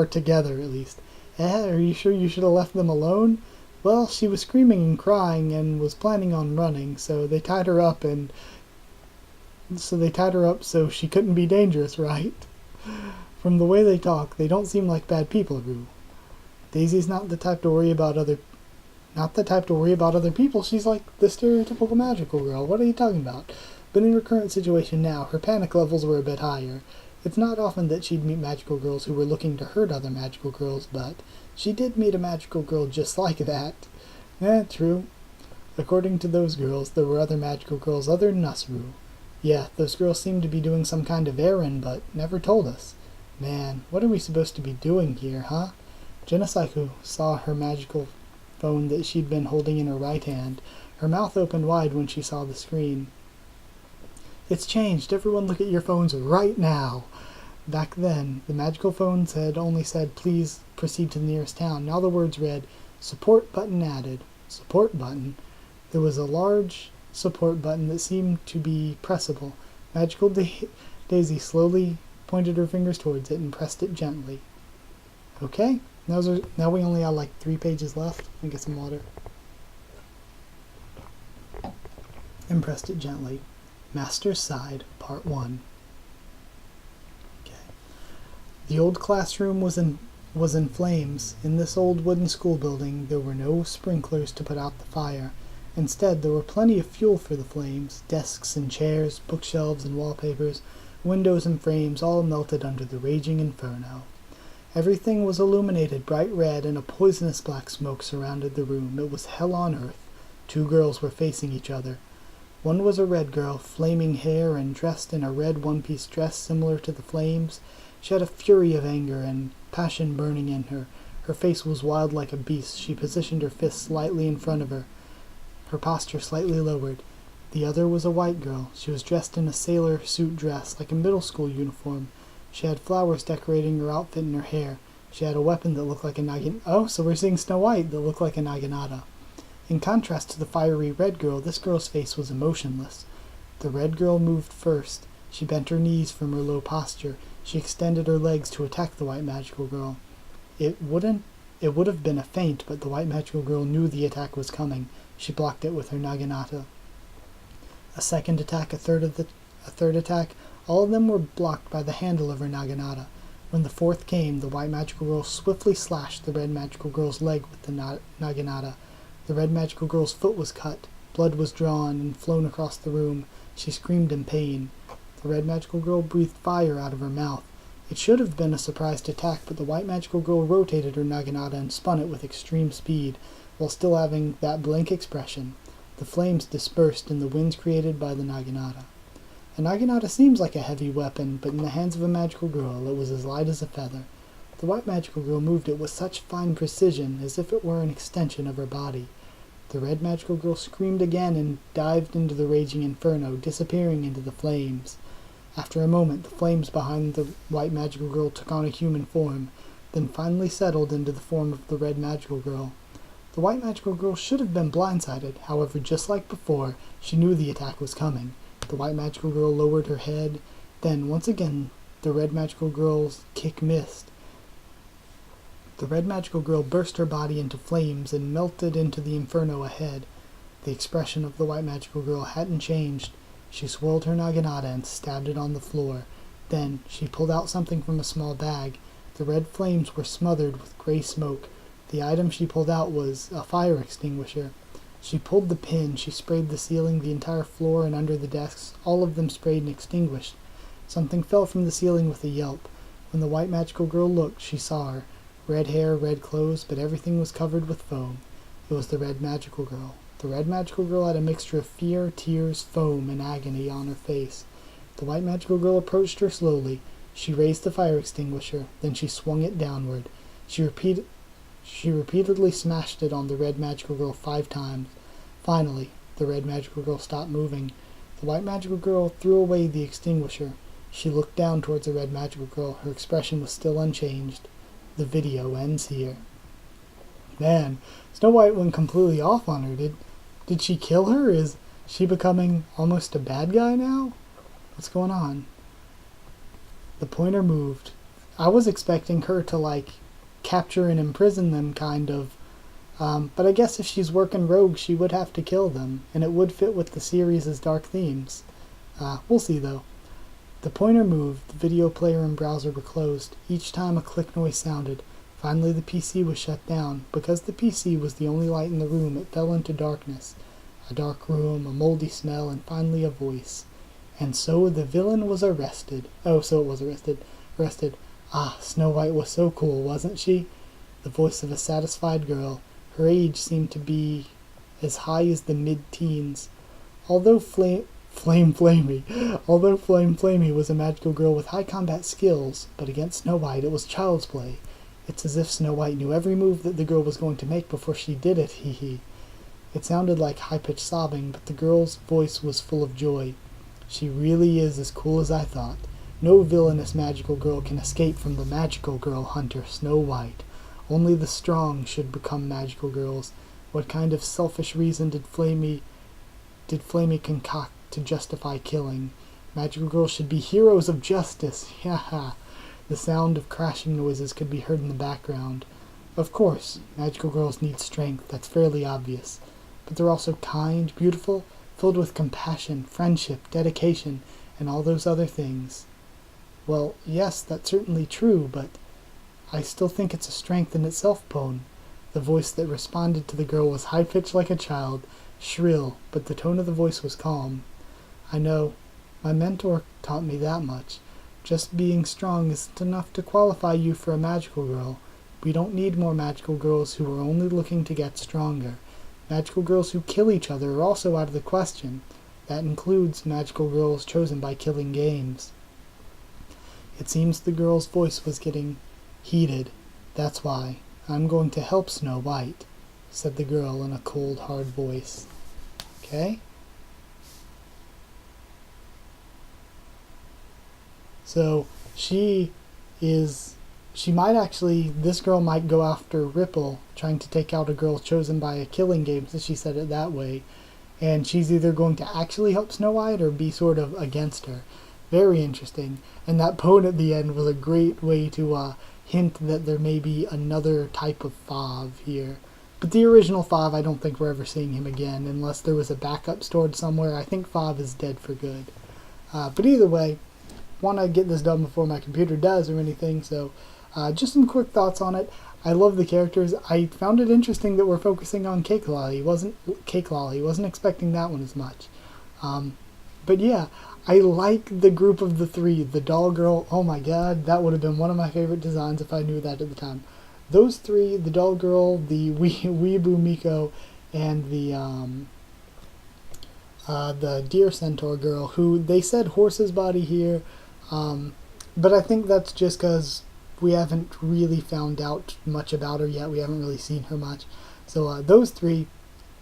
together, at least. Are you sure you should have left them alone? Well, she was screaming and crying and was planning on running, so they tied her up and So they tied her up so she couldn't be dangerous, right? From the way they talk, they don't seem like bad people, Rue. Daisy's not the type to worry about other people. She's like the stereotypical magical girl. What are you talking about? But in her current situation now, her panic levels were a bit higher. It's not often that she'd meet magical girls who were looking to hurt other magical girls, but she did meet a magical girl just like that. True. According to those girls, there were other magical girls other than us, Rue. Yeah, those girls seemed to be doing some kind of errand, but never told us. Man, what are we supposed to be doing here, huh? Genosaiku saw her magical phone that she'd been holding in her right hand. Her mouth opened wide when she saw the screen. It's changed. Everyone look at your phones right now. Back then, the magical phones had only said, please proceed to the nearest town. Now the words read, support button added. Support button? There was a large support button that seemed to be pressable. Magical Daisy slowly pointed her fingers towards it and pressed it gently. Okay, now we only have like 3 pages left. Let me get some water. And pressed it gently. Master's Side, Part 1. Okay. The old classroom was in flames. In this old wooden school building, there were no sprinklers to put out the fire. Instead, there were plenty of fuel for the flames. Desks and chairs, bookshelves and wallpapers, windows and frames all melted under the raging inferno. Everything was illuminated bright red, and a poisonous black smoke surrounded the room. It was hell on earth. 2 girls were facing each other. One was a red girl, flaming hair and dressed in a red one-piece dress similar to the flames. She had a fury of anger and passion burning in her. Her face was wild like a beast. She positioned her fists slightly in front of her, her posture slightly lowered. The other was a white girl. She was dressed in a sailor suit dress, like a middle school uniform. She had flowers decorating her outfit and her hair. She had a weapon that looked like a naginata. Oh, so we're seeing Snow White that looked like a naginata. In contrast to the fiery red girl, this girl's face was emotionless. The red girl moved first. She bent her knees from her low posture. She extended her legs to attack the white magical girl. It would have been a feint, but the white magical girl knew the attack was coming. She blocked it with her naginata. A second attack, a third attack, all of them were blocked by the handle of her naginata. When the fourth came, the white magical girl swiftly slashed the red magical girl's leg with the naginata. The red magical girl's foot was cut. Blood was drawn and flown across the room. She screamed in pain. The red magical girl breathed fire out of her mouth. It should have been a surprised attack, but the white magical girl rotated her naginata and spun it with extreme speed, while still having that blank expression. The flames dispersed in the winds created by the naginata. A naginata seems like a heavy weapon, but in the hands of a magical girl it was as light as a feather. The white magical girl moved it with such fine precision, as if it were an extension of her body. The red magical girl screamed again and dived into the raging inferno, disappearing into the flames. After a moment, the flames behind the white magical girl took on a human form, then finally settled into the form of the red magical girl. The white magical girl should have been blindsided. However, just like before, she knew the attack was coming. The white magical girl lowered her head. Then, once again, the red magical girl's kick missed. The red magical girl burst her body into flames and melted into the inferno ahead. The expression of the white magical girl hadn't changed. She swirled her naginata and stabbed it on the floor. Then, she pulled out something from a small bag. The red flames were smothered with gray smoke. The item she pulled out was a fire extinguisher. She pulled the pin. She sprayed the ceiling, the entire floor, and under the desks, all of them sprayed and extinguished. Something fell from the ceiling with a yelp. When the white magical girl looked, she saw her. Red hair, red clothes, but everything was covered with foam. It was the red magical girl. The red magical girl had a mixture of fear, tears, foam, and agony on her face. The white magical girl approached her slowly. She raised the fire extinguisher, then she swung it downward. She repeatedly smashed it on the red magical girl 5 times. Finally, the red magical girl stopped moving. The white magical girl threw away the extinguisher. She looked down towards the red magical girl. Her expression was still unchanged. The video ends here. Man, Snow White went completely off on her. Did she kill her? Is she becoming almost a bad guy now? What's going on? The pointer moved. I was expecting her to, capture and imprison them, kind of. But I guess if she's working rogue, she would have to kill them, and it would fit with the series' dark themes. We'll see though. The pointer moved, the video player and browser were closed. Each time a click noise sounded. Finally the PC was shut down. Because the PC was the only light in the room, it fell into darkness. A dark room, a moldy smell, and finally a voice. And so the villain was arrested. Oh, so it was arrested. Arrested. Ah, Snow White was so cool, wasn't she? The voice of a satisfied girl. Her age seemed to be as high as the mid-teens. Although Flame Flamey was a magical girl with high combat skills, but against Snow White it was child's play. It's as if Snow White knew every move that the girl was going to make before she did it, hee hee. It sounded like high-pitched sobbing, but the girl's voice was full of joy. She really is as cool as I thought. No villainous magical girl can escape from the magical girl hunter, Snow White. Only the strong should become magical girls. What kind of selfish reason did Flamey concoct to justify killing? Magical girls should be heroes of justice. Ha. The sound of crashing noises could be heard in the background. Of course, magical girls need strength, that's fairly obvious. But they're also kind, beautiful, filled with compassion, friendship, dedication, and all those other things. Well, yes, that's certainly true, but I still think it's a strength in itself, Pone. The voice that responded to the girl was high-pitched like a child, shrill, but the tone of the voice was calm. I know. My mentor taught me that much. Just being strong isn't enough to qualify you for a magical girl. We don't need more magical girls who are only looking to get stronger. Magical girls who kill each other are also out of the question. That includes magical girls chosen by killing games. It seems the girl's voice was getting heated. That's why. I'm going to help Snow White, said the girl in a cold, hard voice. Okay? So, this girl might go after Ripple, trying to take out a girl chosen by a killing game, since she said it that way. And she's either going to actually help Snow White or be sort of against her. Very interesting. And that Pone at the end was a great way to hint that there may be another type of Fav here. But the original Fav, I don't think we're ever seeing him again, unless there was a backup stored somewhere. I think Fav is dead for good. But either way, want to get this done before my computer does or anything, so just some quick thoughts on it. I love the characters. I found it interesting that we're focusing on Cake Lolly. Wasn't expecting that one as much. But yeah, I like the group of the three. The doll girl, oh my god, that would have been one of my favorite designs if I knew that at the time. Those three, the doll girl, the Weeaboo Miko, and the deer centaur girl, who they said horse's body here, but I think that's just because we haven't really found out much about her yet. We haven't really seen her much. So those three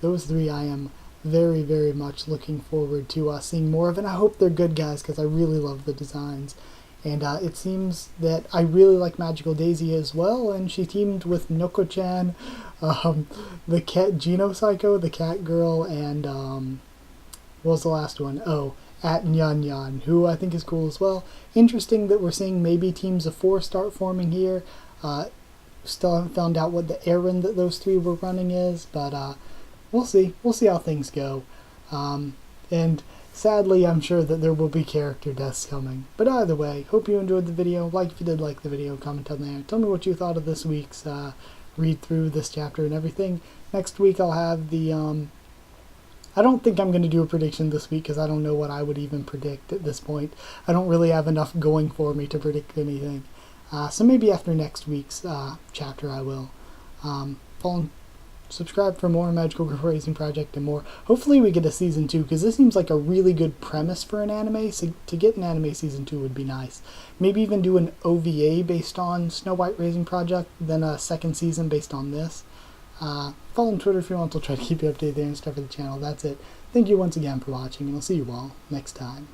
I am very, very much looking forward to seeing more of, and I hope they're good guys because I really love the designs. And it seems that I really like Magical Daisy as well, and she teamed with Nokko-chan, the cat Genopsycho, the cat girl, and what was the last one? Oh, at Nyan Nyan, who I think is cool as well. Interesting that we're seeing maybe teams of 4 start forming here. Still haven't found out what the errand that those 3 were running is, but we'll see. We'll see how things go. And sadly, I'm sure that there will be character deaths coming. But either way, hope you enjoyed the video. Like if you did like the video, comment down there. Tell me what you thought of this week's read through this chapter and everything. Next week I'll have the I don't think I'm going to do a prediction this week because I don't know what I would even predict at this point. I don't really have enough going for me to predict anything. So maybe after next week's chapter I will. Subscribe for more Magical Girl Raising Project and more. Hopefully we get a season 2 because this seems like a really good premise for an anime. So to get an anime season 2 would be nice. Maybe even do an OVA based on Snow White Raising Project, then a second season based on this. Follow on Twitter if you want. I'll try to keep you updated there and stuff for the channel. That's it. Thank you once again for watching, and I'll see you all next time.